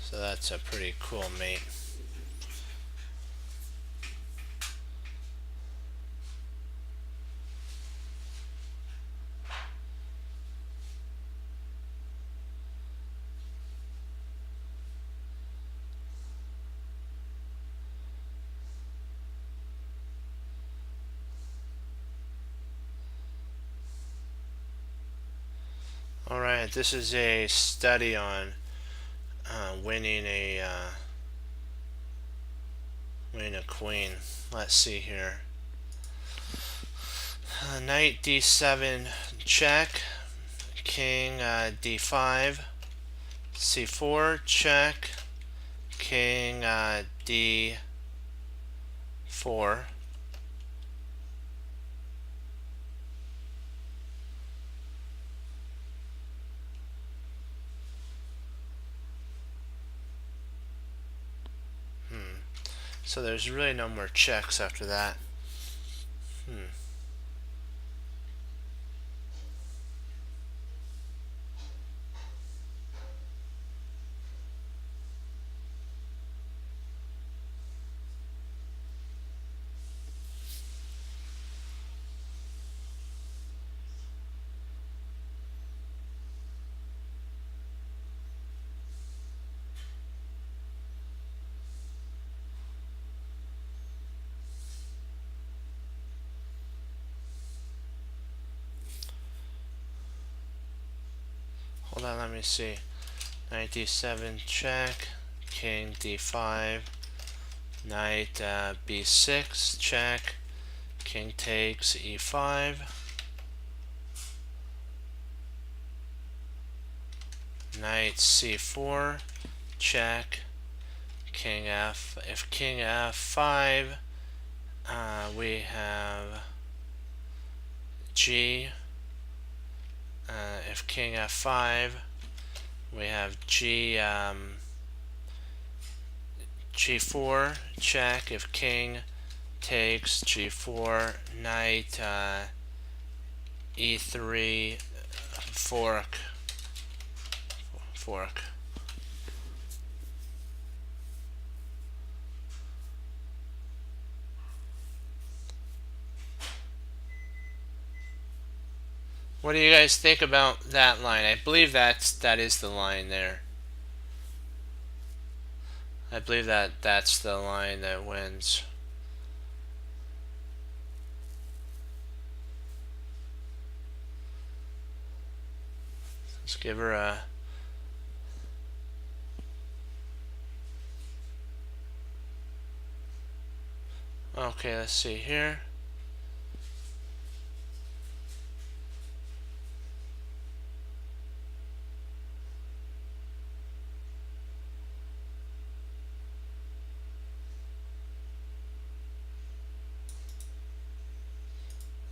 Speaker 1: So that's a pretty cool mate. Alright, this is a study on winning a queen. Let's see here. Knight D7 check, king D5, C4 check, king D4, so there's really no more checks after that. Hold on, let me see. Knight D7 check, king D5, knight B6 check, king takes E5, knight C4 check, king F. If king F5, we have G. If king F5, we have G4 check. If king takes G4, knight E3 fork. What do you guys think about that line? I believe that is the line there. I believe that's the line that wins. Let's give her a okay, let's see here.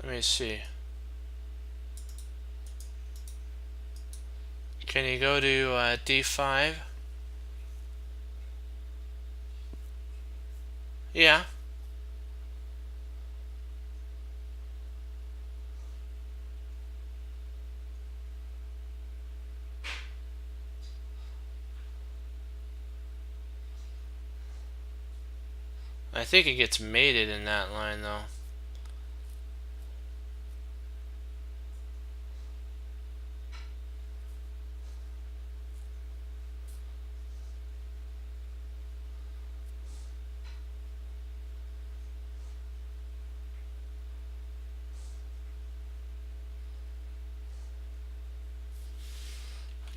Speaker 1: Let me see. Can you go to D5? Yeah. I think it gets mated in that line though.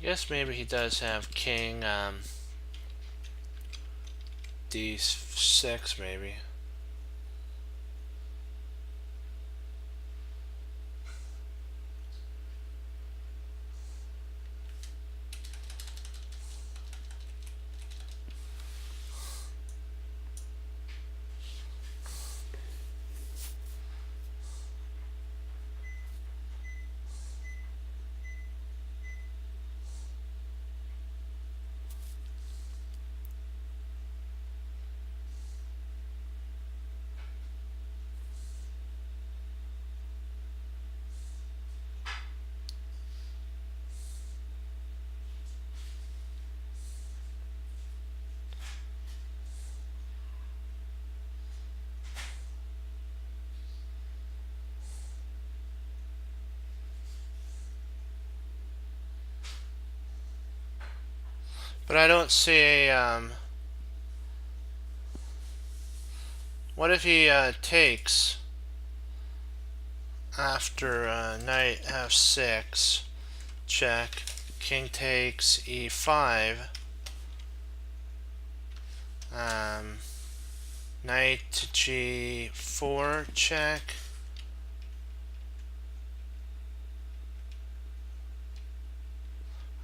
Speaker 1: I guess maybe he does have king d6 maybe. But I don't see what if he takes after knight f6, check, king takes e5, um, knight to g4, check,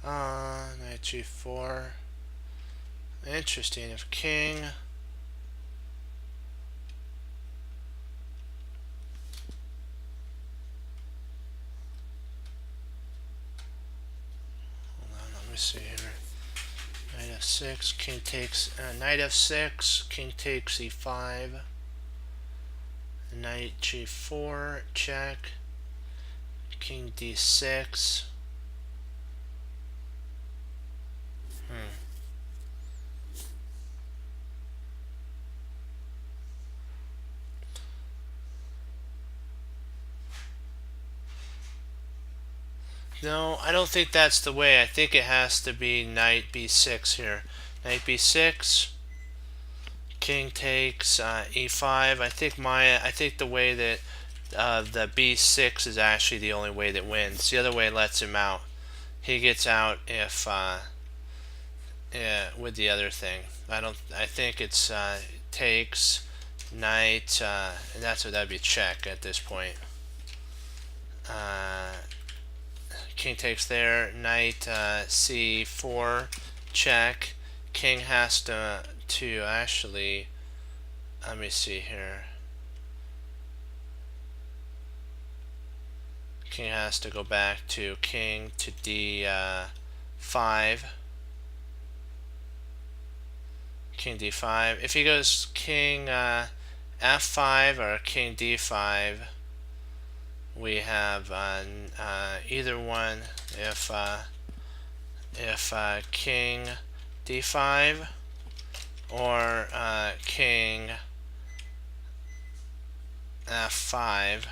Speaker 1: knight g4, interesting, if king, hold on, let me see here, knight f6, king takes, knight f6, king takes e5, knight g4, check, king d6. No, I don't think that's the way. I think it has to be knight b6 here. Knight b6, king takes e5. I think the way that the b6 is actually the only way that wins. The other way lets him out. He gets out if with the other thing. I think it's takes knight, and that's what that'd be check at this point. King takes there, knight c4, check. King has to actually, let me see here. King has to go back to king to d5. King d5. If he goes king f5 or king d5, we have either one. If king d5 or king f5,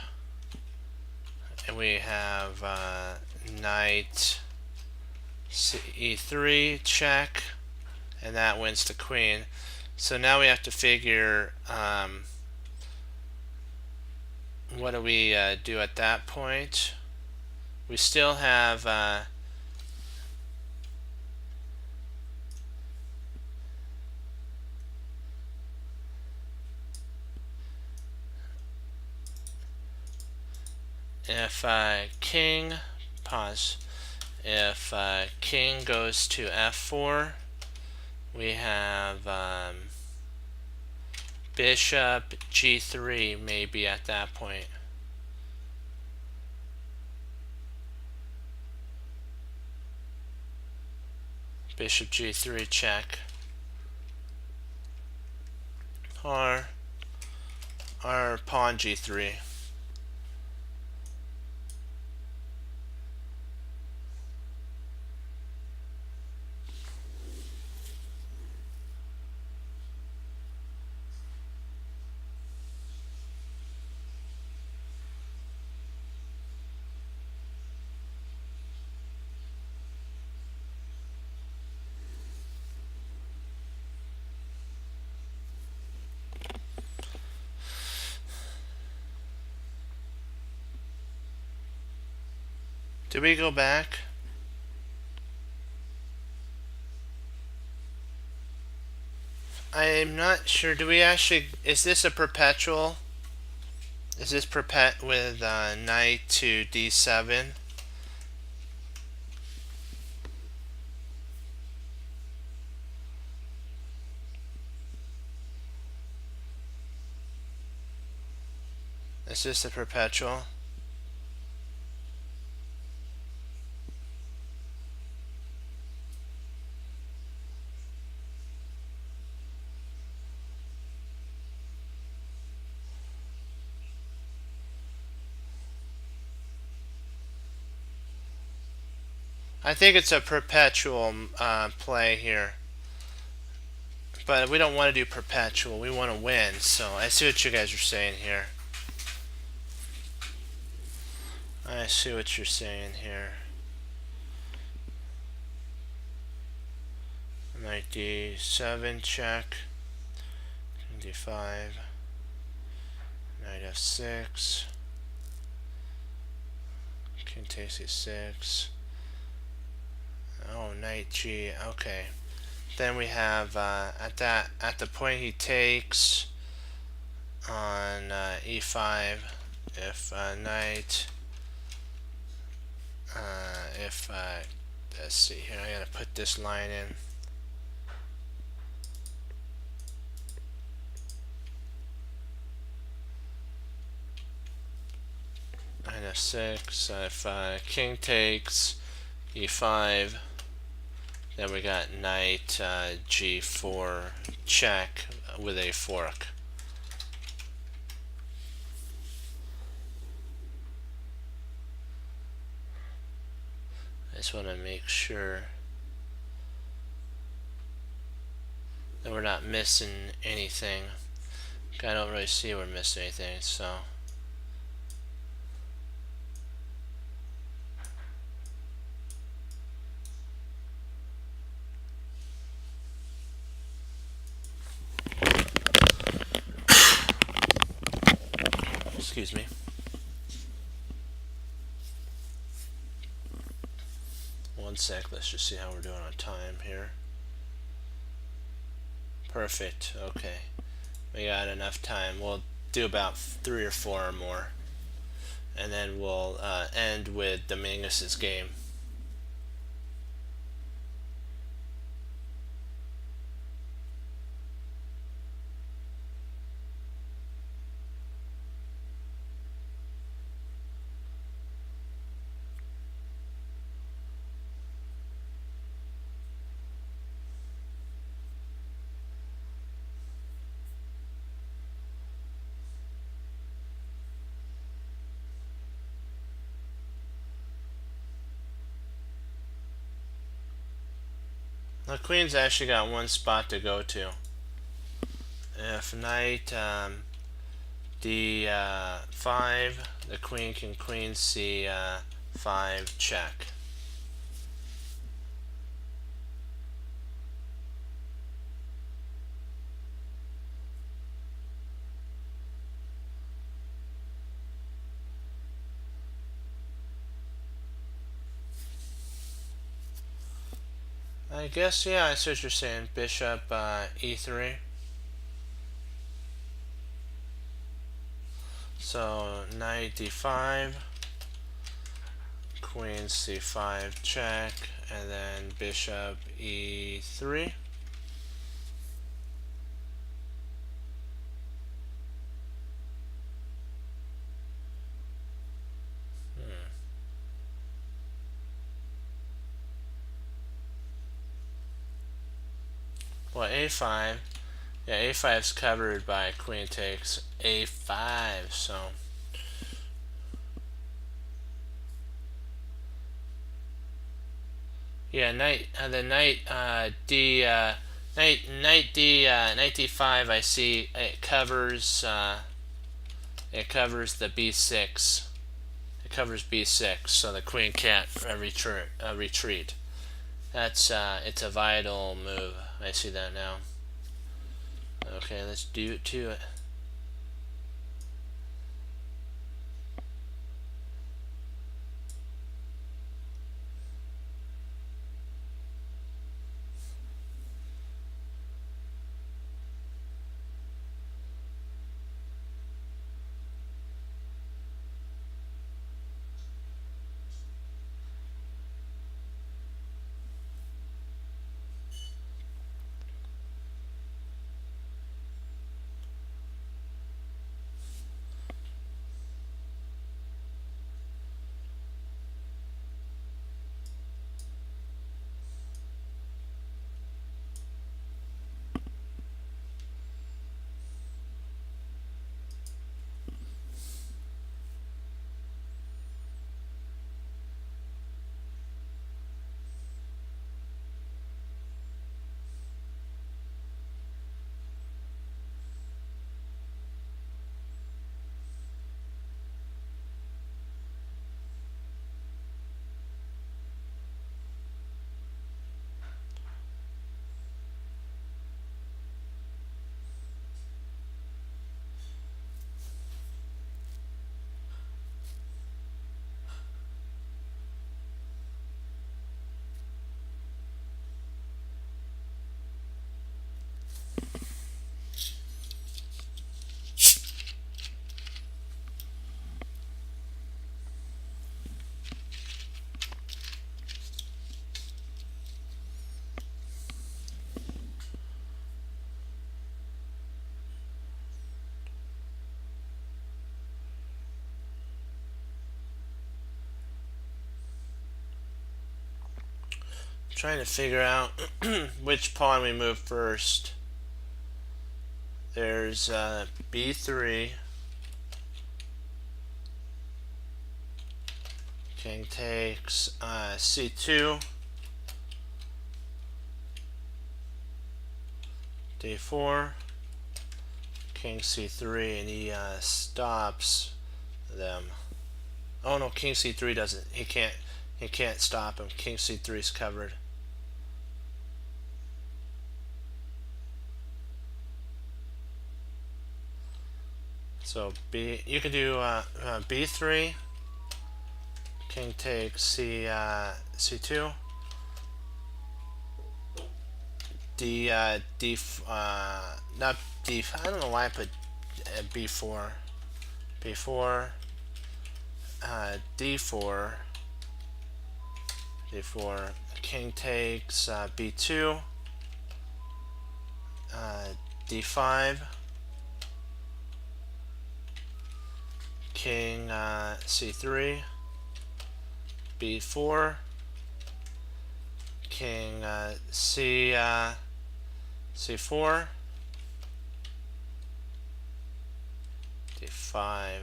Speaker 1: and we have knight e3, check, and that wins the queen. So now we have to figure what do we do at that point. We still have if king, pause, if king goes to f4, we have bishop g3 maybe at that point. Bishop g3, check. Or our pawn g3. Do we go back? I'm not sure. Do we actually? Is this a perpetual? Is this perpet with knight to d7? Is this a perpetual? I think it's a perpetual play here. But we don't want to do perpetual. We want to win. So I see what you guys are saying here. I see what you're saying here. Knight d7 check. d5. Knight f6. King takes e6. Oh, knight g. Okay. Then we have at the point he takes on e5. If knight. If let's see here. I gotta put this line in. Knight f6. If king takes e5, then we got knight g4 check with a fork. I just want to make sure that we're not missing anything. I don't really see we're missing anything, so. Excuse me. One sec, let's just see how we're doing on time here. Perfect, okay. We got enough time. We'll do about 3 or 4 or more. And then we'll end with Domingos's game. The queen's actually got one spot to go to. If knight d5, the queen can queen c5 check. I guess, yeah, I see what you're saying. Bishop e3. So knight d5, queen c5 check, and then bishop e3. Well, a5 Yeah, a5 is covered by queen takes a5, so yeah, the knight d5. I see it covers the b6. It covers b6, so the queen can't retreat. That's it's a vital move. I see that now. Okay, let's do it to it. Trying to figure out which pawn we move first. There's b3. King takes c2. d4. King c3, and he stops them. Oh no, king c3 doesn't. He can't stop him. King c3 is covered. So you can do b3. King takes c2. Not d. I don't know why I put b4. b4. d4. d4. King takes b2. d5. King c3. b4. King c4. d5.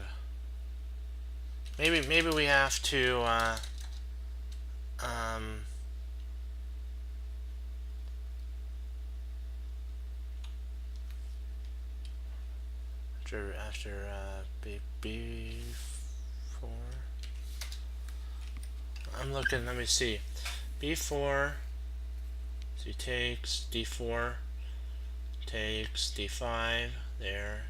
Speaker 1: Maybe we have to after b4. I'm looking. Let me see. b4. So he takes d4. Takes d5. There.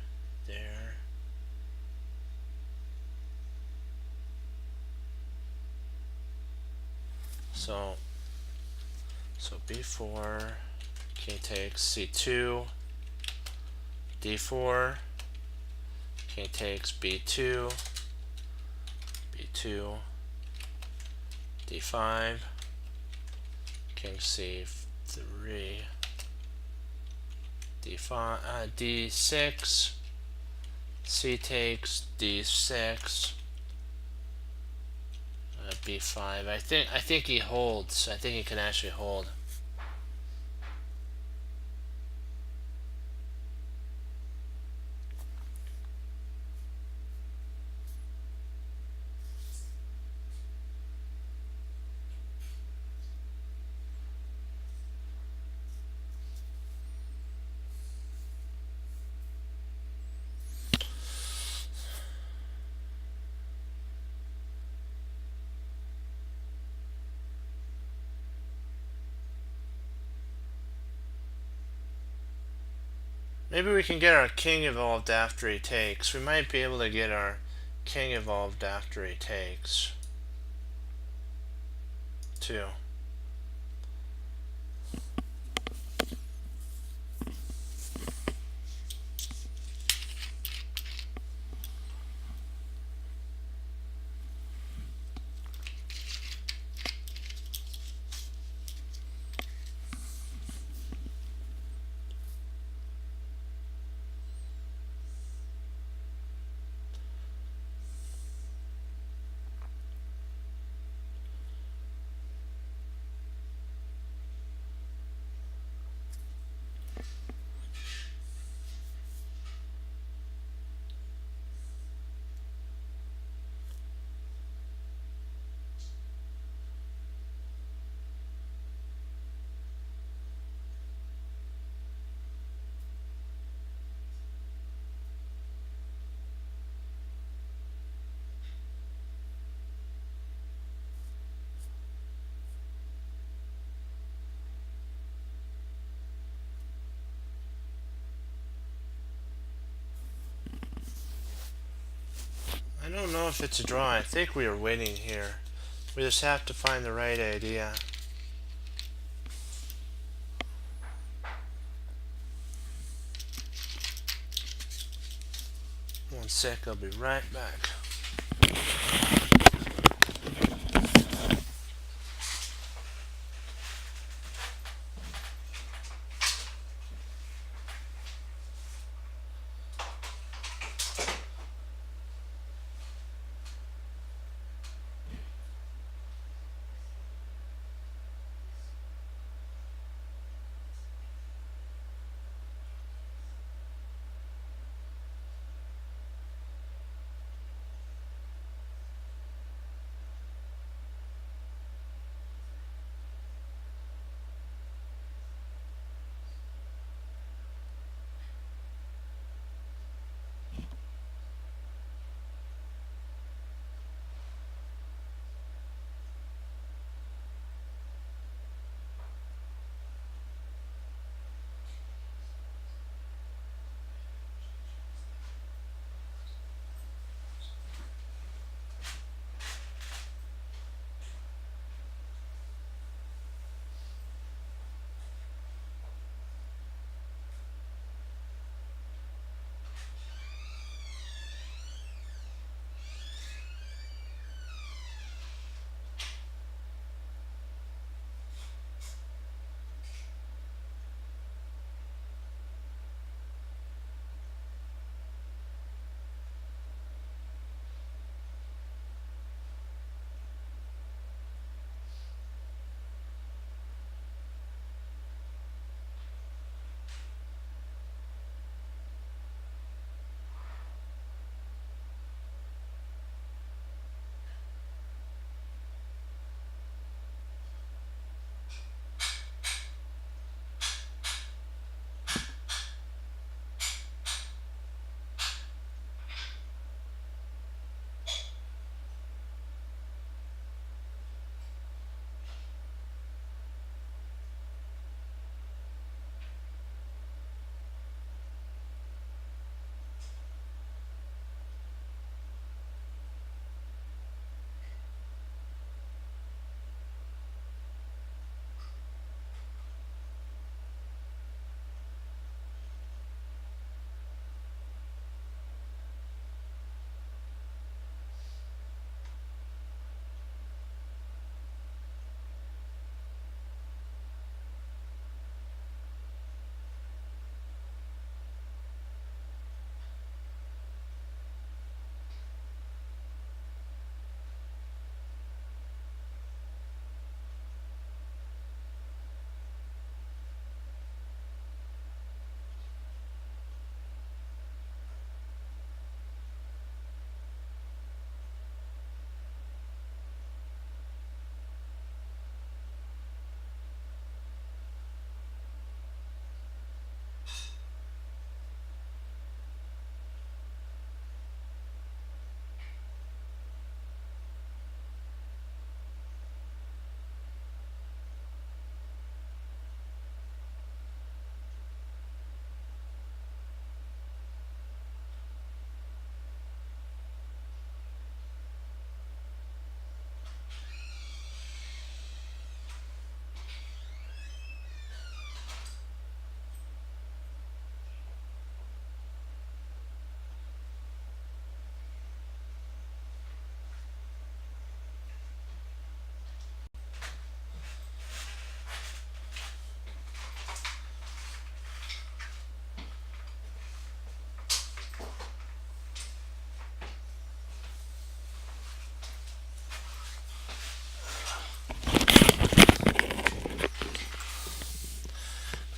Speaker 1: So b4. King takes c2. d4. King takes b2. b2. d5. King c3. d5. d6. C takes d6. b5. I think he holds. I think he can actually hold. Maybe we can get our king evolved after he takes. We might be able to get our king evolved after he takes. Too. I don't know if it's a draw. I think we are winning here. We just have to find the right idea. One sec, I'll be right back.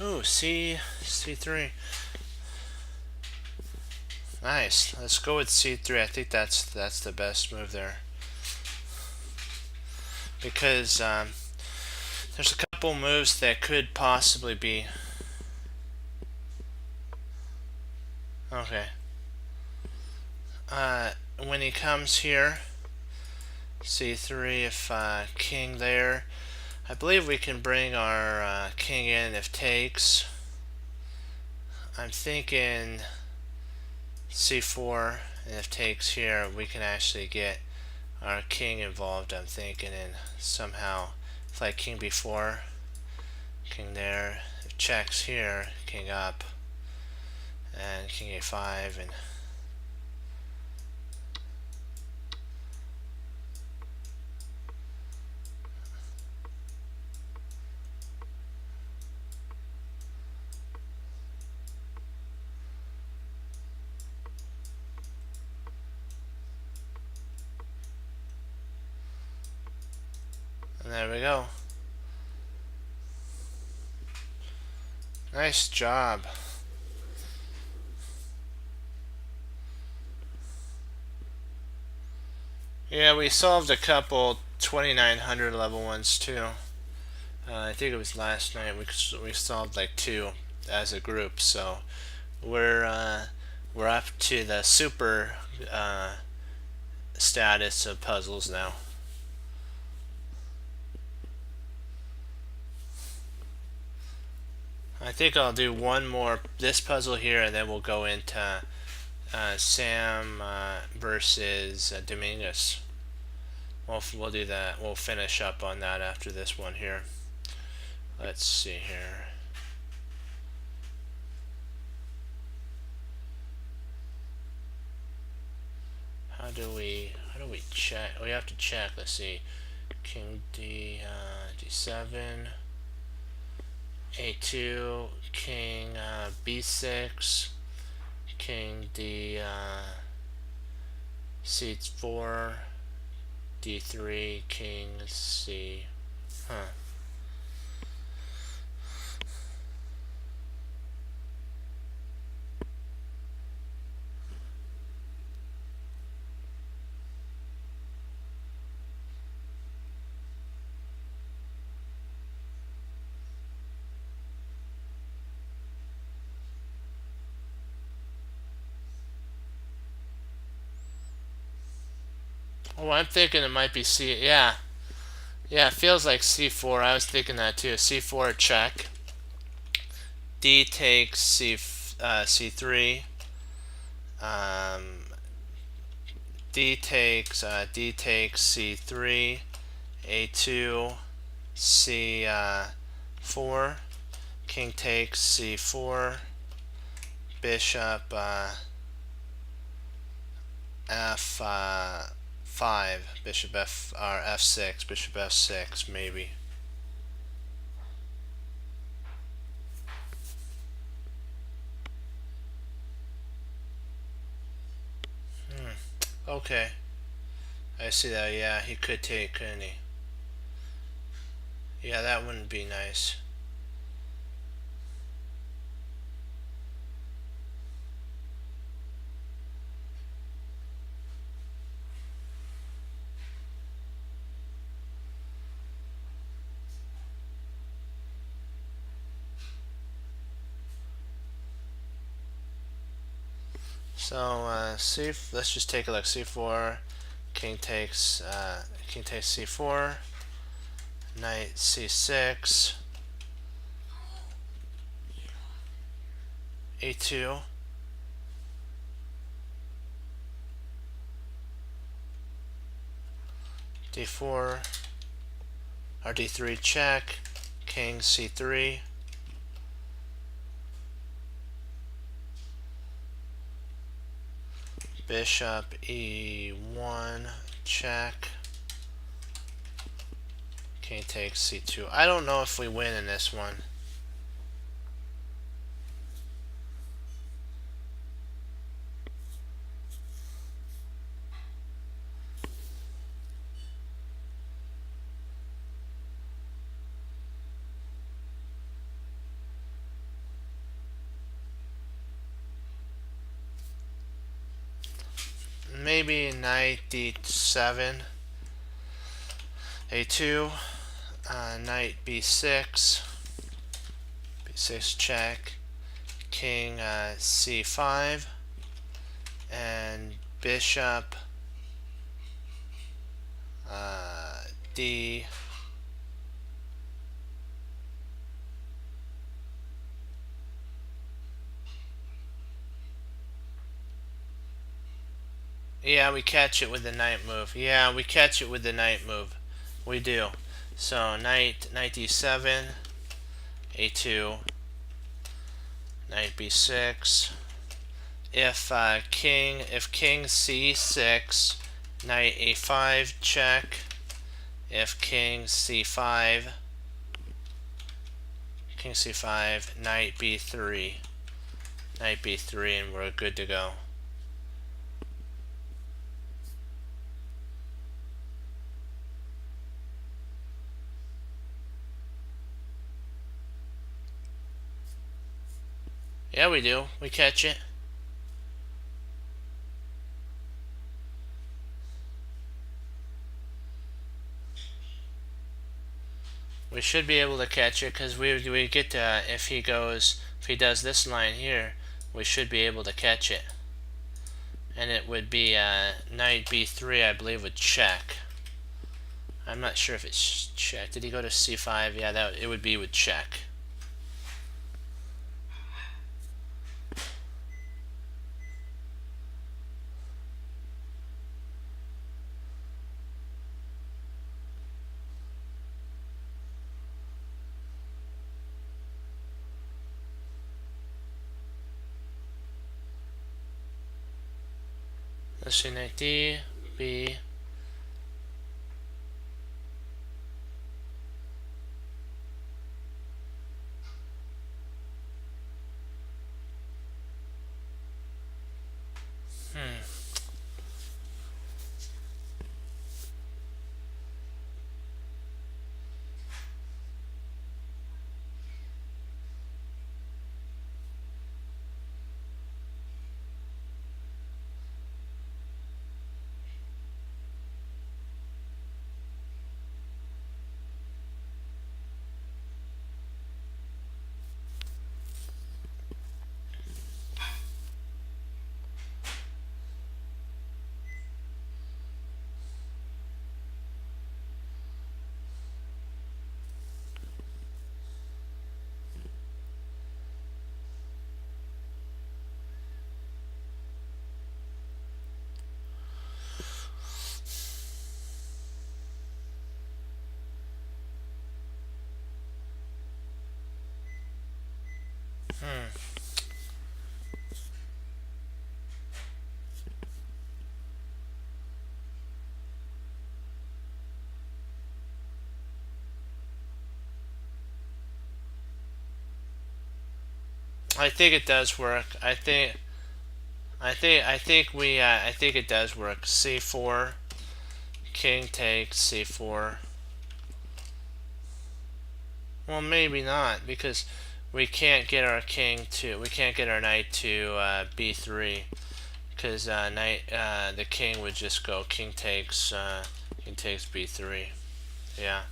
Speaker 1: Ooh, C3. Nice. Let's go with C3. I think that's the best move there. Because there's a couple moves that could possibly be. Okay. When he comes here, C3, if king there, I believe we can bring our king in if takes. I'm thinking C4, and if takes here, we can actually get our king involved, I'm thinking, and somehow, if like king b4, king there, if checks here, king up, and king a5, and there we go. Nice job. Yeah, we solved a couple 2900 level ones too. I think it was last night. We solved like two as a group, so we're up to the super status of puzzles now. I think I'll do one more this puzzle here, and then we'll go into Sam versus Dominguez. We'll do that. We'll finish up on that after this one here. Let's see here. How do we check? We have to check. Let's see. King D7, A2, King B6, King D C4, D3, King C. Huh. Oh, I'm thinking it might be C. Yeah. Yeah, it feels like C4. I was thinking that too. C4 check. D takes C3. D takes C3. A2. C4. King takes C4. Bishop F5. Bishop F or F6. Bishop F6 maybe. Okay. I see that. Yeah, he could take, couldn't he? Yeah, that wouldn't be nice. So let's just take a look. C4, king takes C4, knight C6, A2, D4, or D3 check, king C3. Bishop E1 check. King takes C2. I don't know if we win in this one. maybe knight d7, a2, knight b6, b6 check, king c5, and bishop d. Yeah, we catch it with the knight move. Yeah, we catch it with the knight move. We do. So knight d7, a2, knight b6. If king c6, knight a5 check. If king c5, knight b3, and we're good to go. Yeah, we do. We catch it. We should be able to catch it because we get to, if he does this line here, we should be able to catch it. And it would be knight b3, I believe, would check. I'm not sure if it's check. Did he go to c5? Yeah, it would be with check. Let's see, knight d, b. I think it does work. I think it does work. c4, king takes c4. Well, maybe not, because we can't get our knight to b3, because the king would just go king takes b3. Yeah.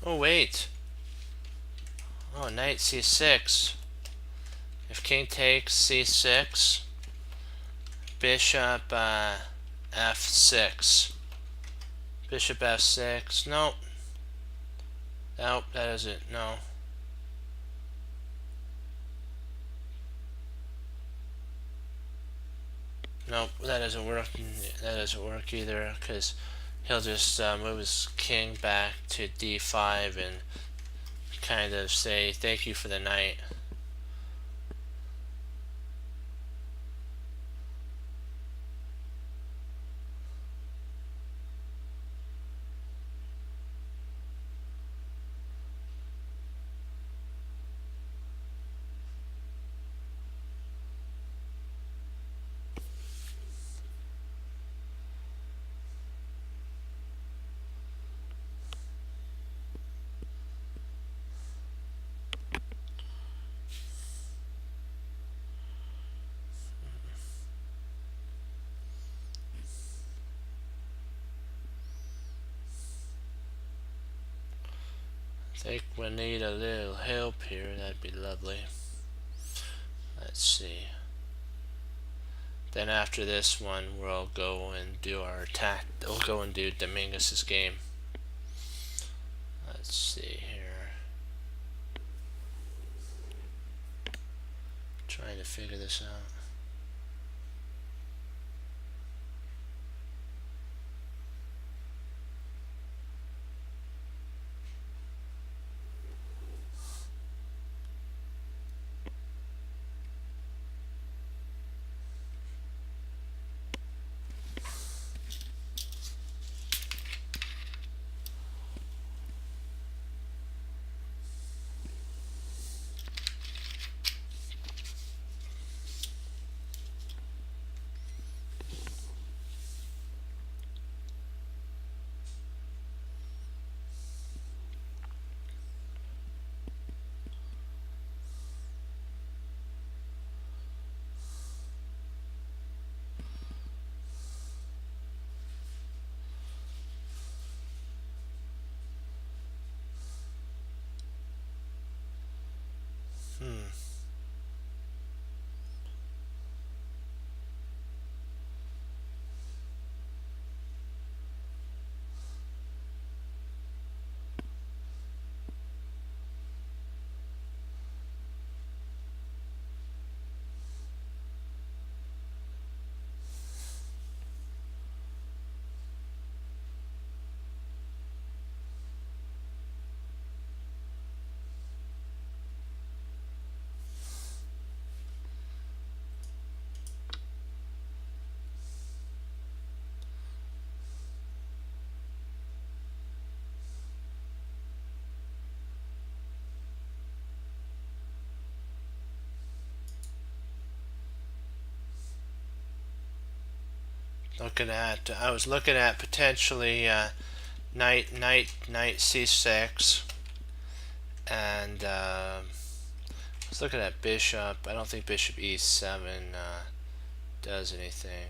Speaker 1: Oh wait. Oh, knight c6. If king takes c6, bishop f6. Bishop f6. Nope. Nope, that isn't. No. Nope, that doesn't work. That doesn't work either, because he'll just move his king back to d5 and kind of say thank you for the knight. Think we need a little help here. That'd be lovely. Let's see. Then after this one, we'll go and do our attack. We'll go and do Dominguez's game. Let's see here. Trying to figure this out. I was looking at potentially knight c6, and I was looking at bishop. I don't think bishop e7 does anything.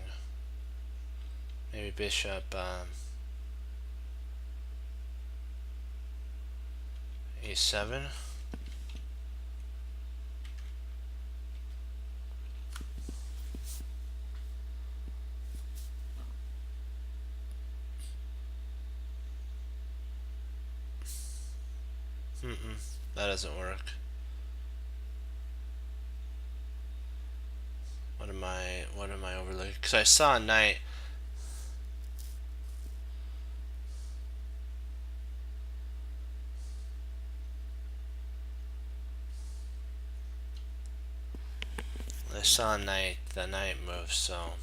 Speaker 1: Maybe bishop e7. That doesn't work. What am I overlooking? Because I saw a knight. I saw a knight. The knight moves, so.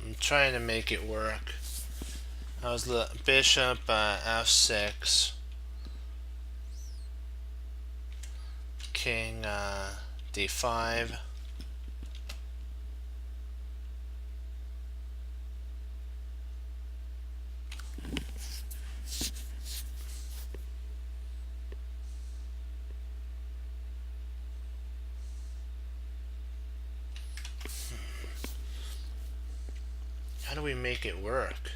Speaker 1: I'm trying to make it work. I was bishop f6, king d5. How do we make it work?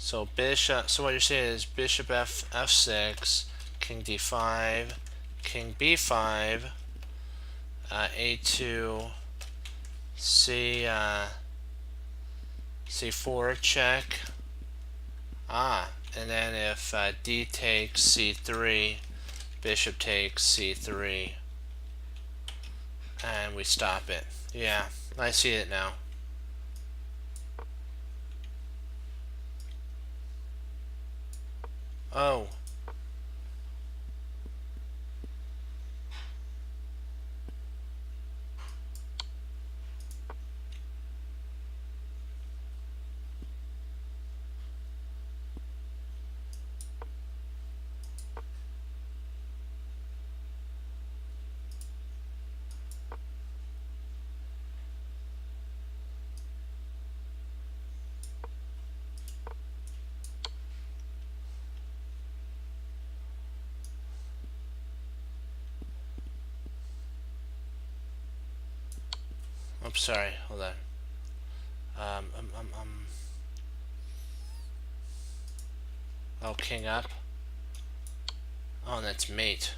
Speaker 1: So bishop. So what you're saying is bishop f6, king d5, king b5, a2, c4 check. And then if d takes c3, Bishop takes c3, and we stop it. Yeah, I see it now. Oh. I'm sorry, hold on. Um, um, um, um. Oh, king up. Oh, that's mate.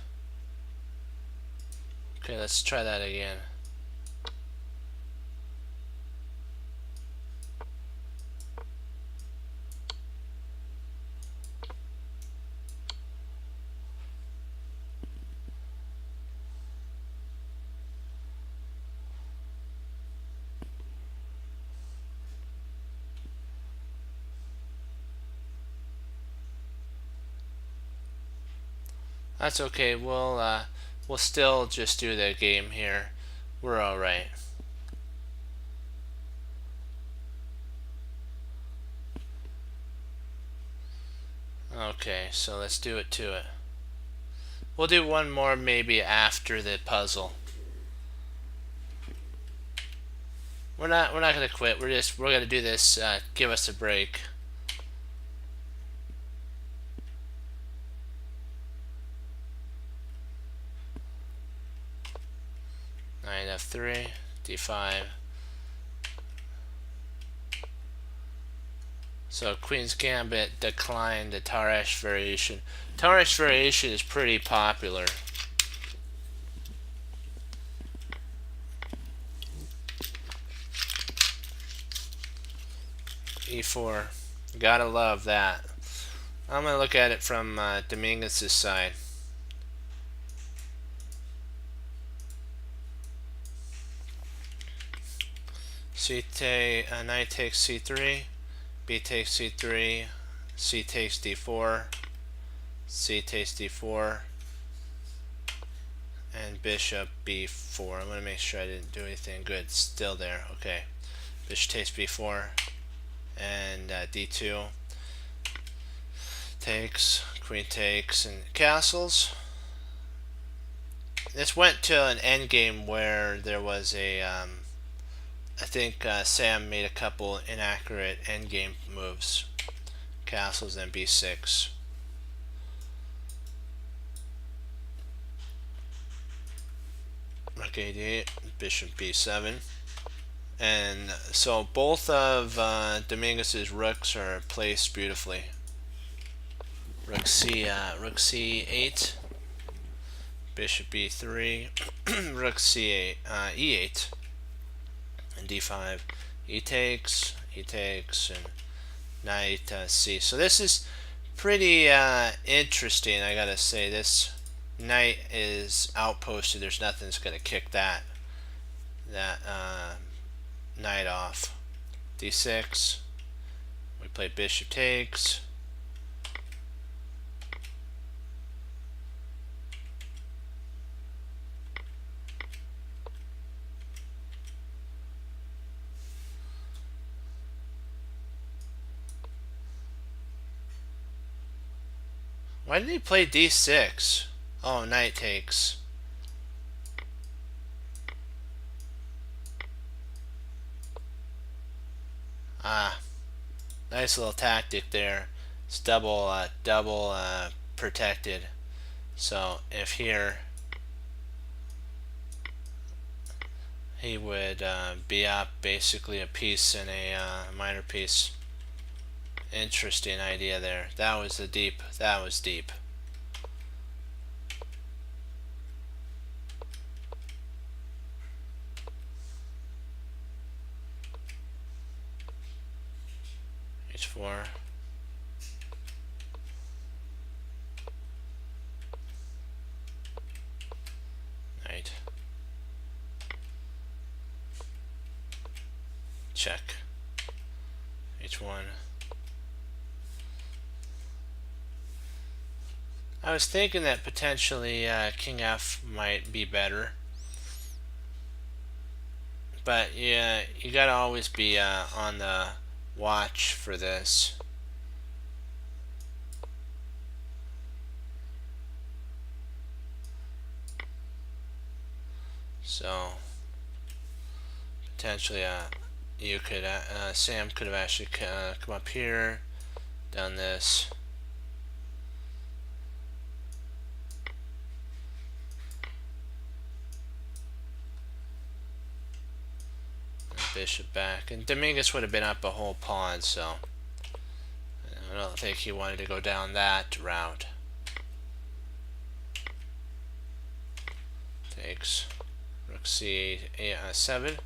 Speaker 1: Okay, let's try that again. That's okay. We'll still just do the game here. We're all right. Okay, so let's do it to it. We'll do one more maybe after the puzzle. We're not gonna quit. We're gonna do this. Give us a break. Knight f3, d5. So Queen's Gambit declined the Tarrasch variation. Tarrasch variation is pretty popular. e4. Gotta love that. I'm gonna look at it from Dominguez's side. Knight takes c3, b takes c3, c takes d4, c takes d4, and bishop b4. I'm gonna make sure I didn't do anything. Good, still there. Okay, bishop takes b4, and d2 takes, queen takes, and castles. This went to an endgame where there was a I think Sam made a couple inaccurate endgame moves. Castles and b6. Rook a8, bishop b7. And so both of Dominguez's rooks are placed beautifully. Rook c8, bishop b3, rook c8, e8, and d5. E takes, and knight c. So this is pretty interesting, I gotta say. This knight is outposted. There's nothing that's gonna kick that knight off. d6. We play bishop takes. Why did he play d6? Oh, knight takes. Ah, nice little tactic there. It's double protected. So if here he would be up basically a piece and a minor piece. Interesting idea there. That was deep. That was deep. h4. check. H1. I was thinking that potentially King F might be better, but yeah, you gotta always be on the watch for this. So potentially, you could Sam could have actually come up here, done this. Bishop back, and Dominguez would have been up a whole pawn, so I don't think he wanted to go down that route. Takes rook c7.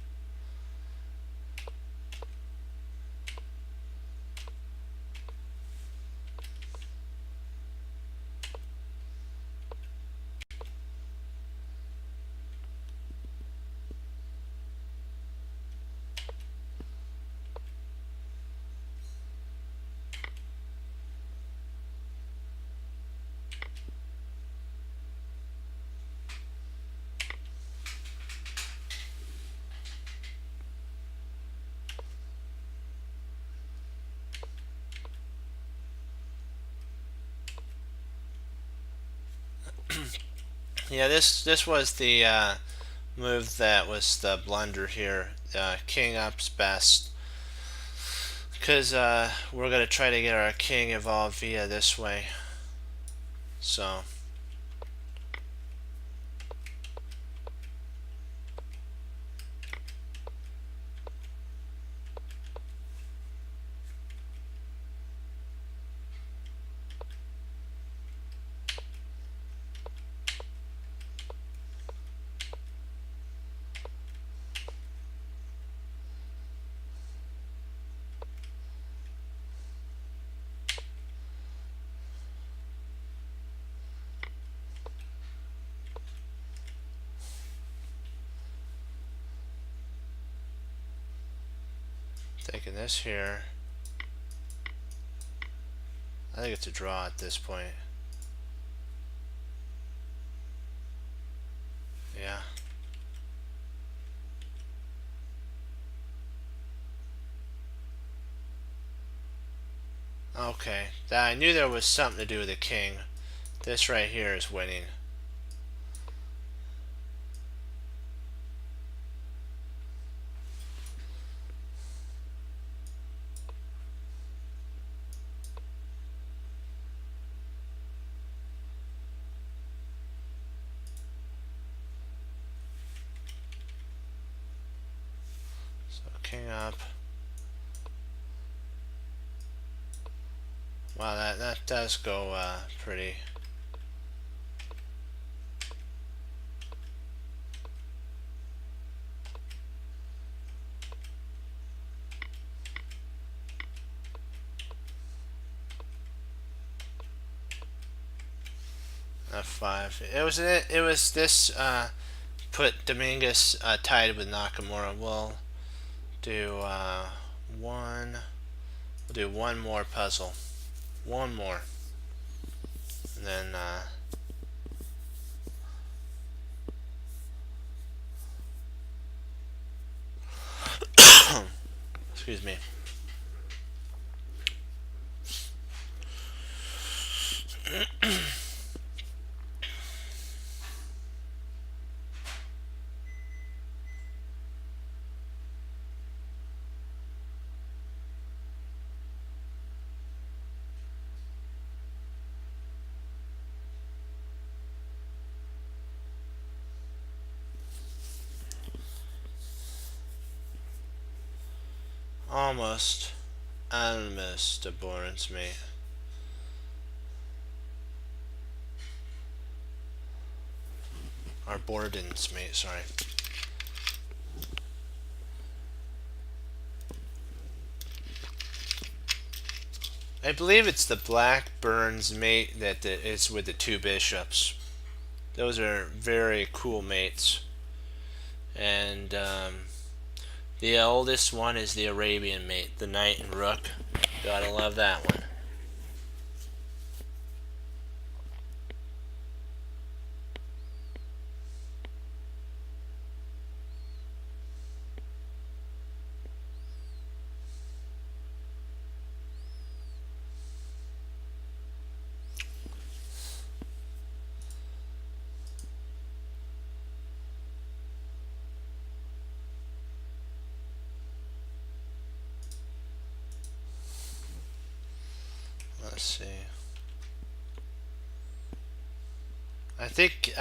Speaker 1: Yeah, this was the move that was the blunder here. King up's best, because we're going to try to get our king involved via this way. So taking this here. I think it's a draw at this point. Yeah. Okay. I knew there was something to do with the king. This right here is winning. So king up. Wow, that does go pretty. F5. It was this put Dominguez tied with Nakamura. We'll do one. We'll do one more puzzle. One more. And then excuse me. Almost abhorrence me. Or Borden's mate, sorry. I believe it's the Blackburn's mate that is with the two bishops. Those are very cool mates. And The oldest one is the Arabian mate, the knight and rook. Gotta love that one. Let's see. I think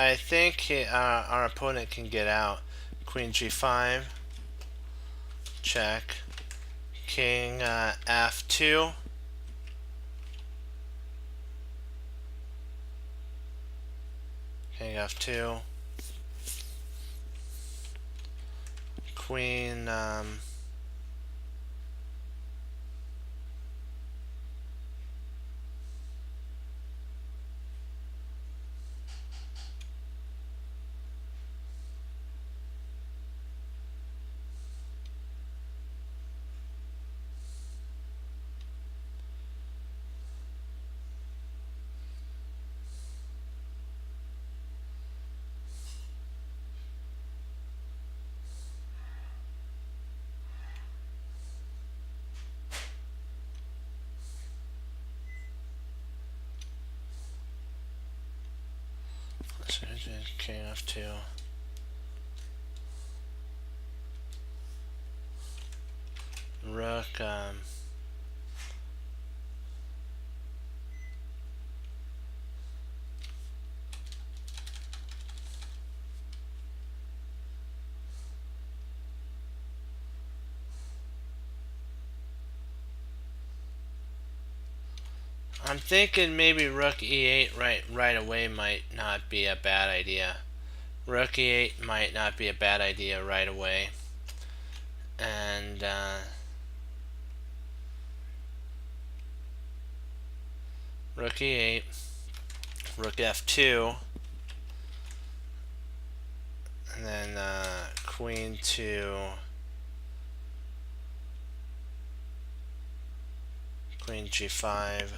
Speaker 1: our opponent can get out. Queen g5, check. King f2. King f2. Queen king f2. Rook I'm thinking maybe rook e8 right away might not be a bad idea. Rook e8 might not be a bad idea right away. And rook e8, rook f2, and then queen to queen g5,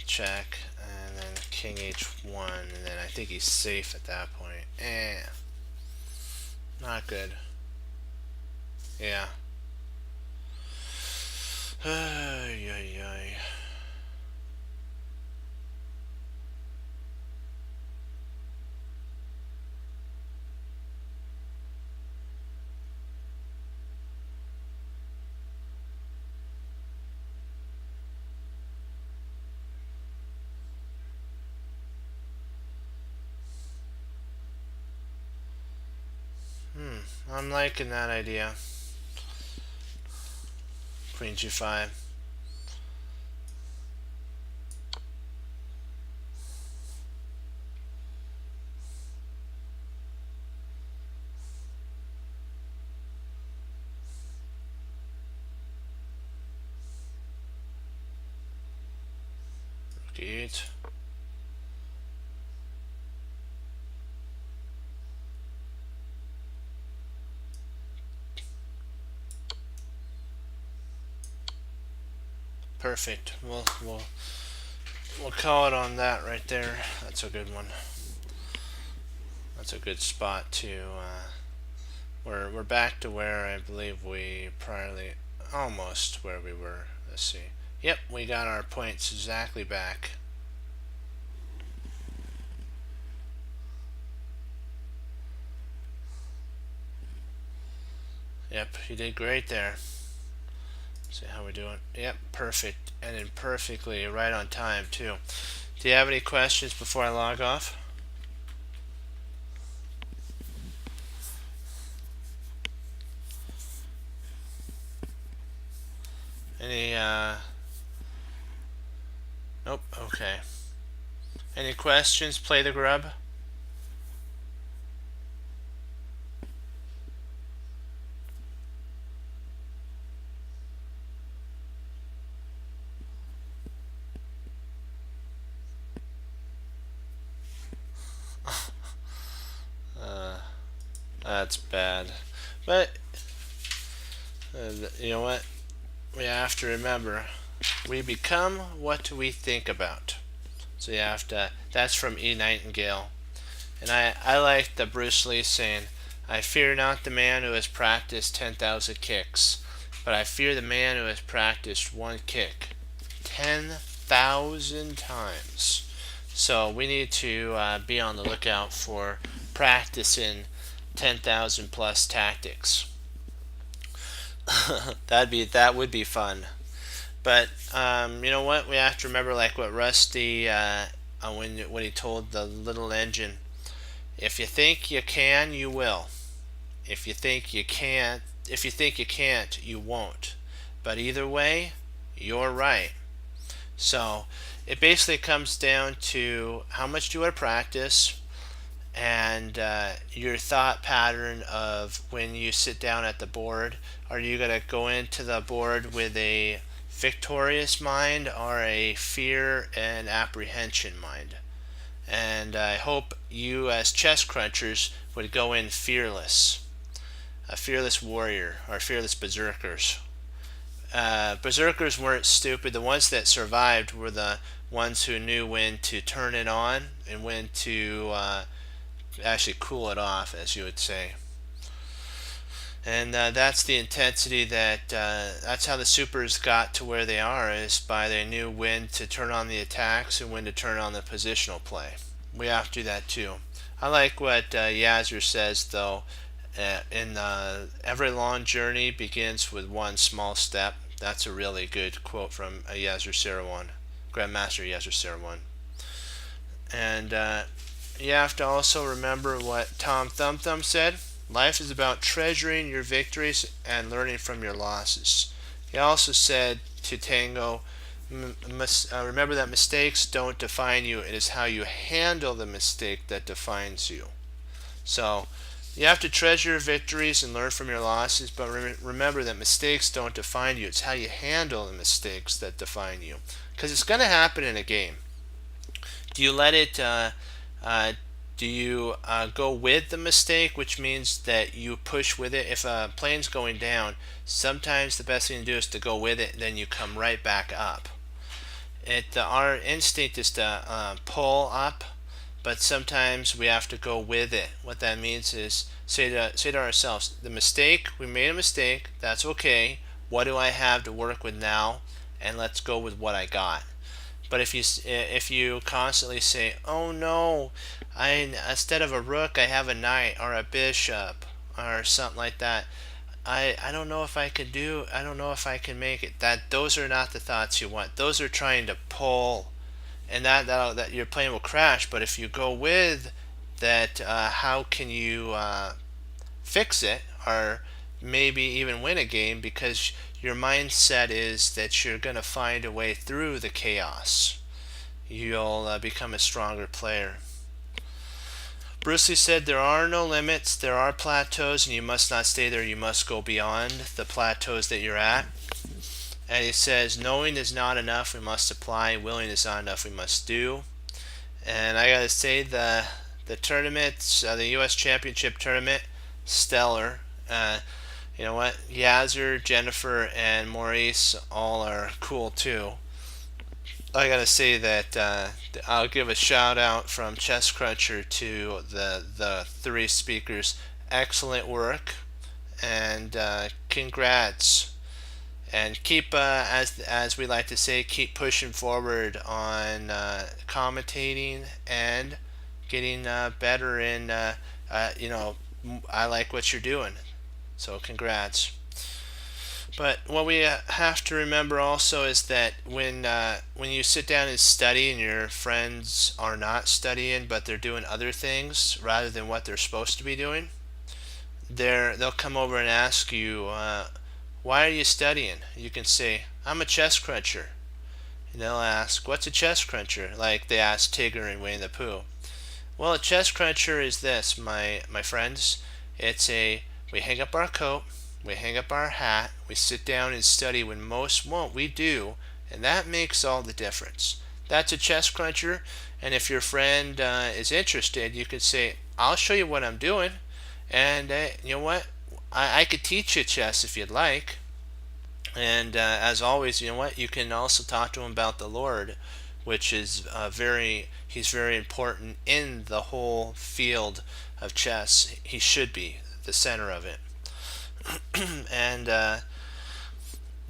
Speaker 1: check, and then king h1, and then I think he's safe at that point. Not good. Yeah. Ay, ay, ay. I'm liking that idea. Queen g5. Rook e8. Perfect. We'll call it on that right there. That's a good one. That's a good spot to. We're back to where I believe we priorly, almost where we were. Let's see. Yep, we got our points exactly back. Yep, you did great there. See how we're doing. Yep, perfect. Ended perfectly, right on time too. Do you have any questions before I log off? Any nope, okay. Any questions? Play the grub? That's bad. But you know what? We have to remember we become what we think about. So you have to. That's from E. Nightingale. And I like the Bruce Lee saying, I fear not the man who has practiced 10,000 kicks, but I fear the man who has practiced one kick 10,000 times. So we need to be on the lookout for practicing 10,000 plus tactics. That would be fun. But you know what? We have to remember, like what Rusty when he told the little engine, if you think you can, you will. If you think you can't, if you think you can't, you won't. But either way, you're right. So it basically comes down to how much do you want to practice, and your thought pattern of when you sit down at the board. Are you going to go into the board with a victorious mind or a fear and apprehension mind? And I hope you, as chess crunchers, would go in fearless, a fearless warrior or fearless berserkers. Berserkers weren't stupid. The ones that survived were the ones who knew when to turn it on and when to actually cool it off, as you would say. And that's the intensity that's how the supers got to where they are, is by they knew when to turn on the attacks and when to turn on the positional play. We have to do that too. I like what Yazzer says though. In every long journey begins with one small step. That's a really good quote from Yazzer Seirawan, Grandmaster Yazzer Seirawan. And you have to also remember what Tom Thumb Thumb said. Life is about treasuring your victories and learning from your losses. He also said to Tango, remember that mistakes don't define you. It is how you handle the mistake that defines you. So you have to treasure your victories and learn from your losses, but remember that mistakes don't define you. It's how you handle the mistakes that define you. Because it's going to happen in a game. Do you let it do you go with the mistake, which means that you push with it? If a plane's going down, sometimes the best thing to do is to go with it, then you come right back up. Our instinct is to pull up, but sometimes we have to go with it. What that means is say to ourselves, we made a mistake, that's okay. What do I have to work with now? And let's go with what I got. But if you constantly say, "Oh no, instead of a rook I have a knight or a bishop or something like that," I don't know if I can I don't know if I can make it. Those are not the thoughts you want. Those are trying to pull, and that your plane will crash. But if you go with that, how can you fix it or maybe even win a game, because your mindset is that you're going to find a way through the chaos. You'll become a stronger player. Bruce Lee said, there are no limits, there are plateaus, and you must not stay there, you must go beyond the plateaus that you're at. And he says, knowing is not enough, we must apply, willing is not enough, we must do. And I gotta say, the tournaments, the U.S. Championship tournament, stellar. You know what? Yazzer, Jennifer, and Maurice all are cool too. I gotta say that I'll give a shout out from Chess Cruncher to the three speakers. Excellent work, and congrats. And keep, as we like to say, keep pushing forward on commentating and getting better in. I like what you're doing. So congrats. But what we have to remember also is that when you sit down and study and your friends are not studying but they're doing other things rather than what they're supposed to be doing, they'll come over and ask you, why are you studying? You can say, I'm a chess cruncher. And they'll ask, what's a chess cruncher? Like they asked Tigger and Winnie the Pooh. Well, a chess cruncher is this, my friends. We hang up our coat, we hang up our hat, we sit down and study when most won't. We do, and that makes all the difference. That's a chess cruncher, and if your friend is interested, you can say, I'll show you what I'm doing, And you know what? I could teach you chess if you'd like. And as always, you know what? You can also talk to him about the Lord, which is he's very important in the whole field of chess. He should be the center of it. And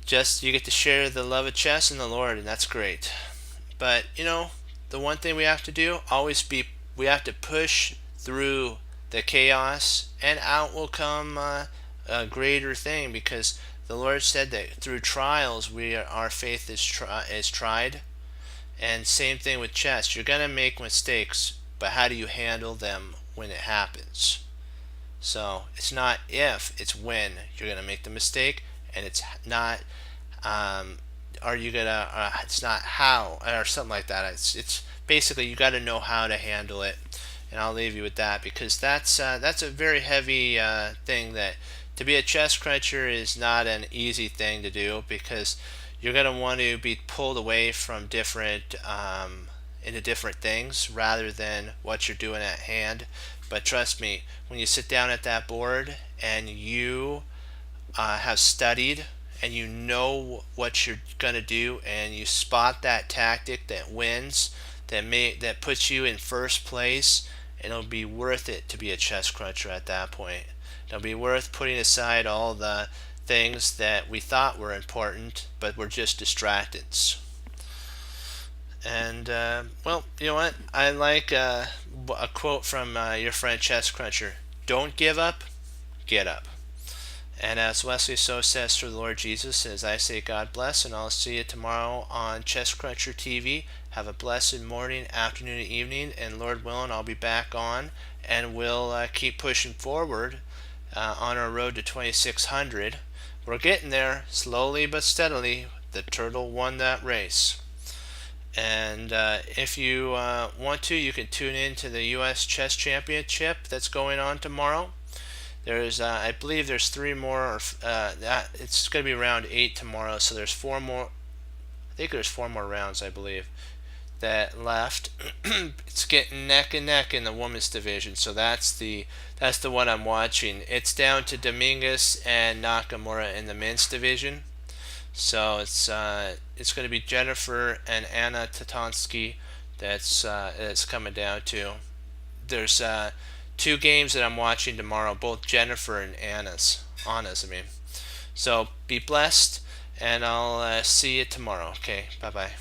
Speaker 1: just you get to share the love of chess and the Lord, and that's great. But the one thing we have to do always be we have to push through the chaos, and out will come a greater thing, because the Lord said that through trials our faith is tried. And same thing with chess. You're gonna make mistakes, but how do you handle them when it happens? So it's not if, it's when you're gonna make the mistake, and it's not um, are you gonna it's not how, or something like that. It's basically you got to know how to handle it. And I'll leave you with that, because that's a very heavy thing. That to be a chess cruncher is not an easy thing to do, because you're going to want to be pulled away from different into different things rather than what you're doing at hand. But trust me, when you sit down at that board and you have studied and you know what you're gonna do, and you spot that tactic that wins, that puts you in first place, and it'll be worth it to be a chess cruncher at that point. It'll be worth putting aside all the things that we thought were important but were just distractants. And well, you know what? I like a quote from your friend Chess Cruncher: "Don't give up, get up." And as Wesley So says through the Lord Jesus, as I say, God bless, and I'll see you tomorrow on Chess Cruncher TV. Have a blessed morning, afternoon, and evening, and Lord willing, I'll be back on, and we'll keep pushing forward on our road to 2600. We're getting there, slowly but steadily. The turtle won that race. And if you want to, you can tune in to the U.S. Chess Championship that's going on tomorrow. There's, I believe, there's three more. It's going to be round 8 tomorrow, so there's 4 more. I think there's 4 more rounds, I believe, that left. It's getting neck and neck in the women's division, so that's the one I'm watching. It's down to Dominguez and Nakamura in the men's division. So it's going to be Jennifer and Anna Tatonsky that's coming down to. There's 2 games that I'm watching tomorrow, both Jennifer and Anna's. Anna's, I mean. So be blessed, and I'll see you tomorrow. Okay, bye bye.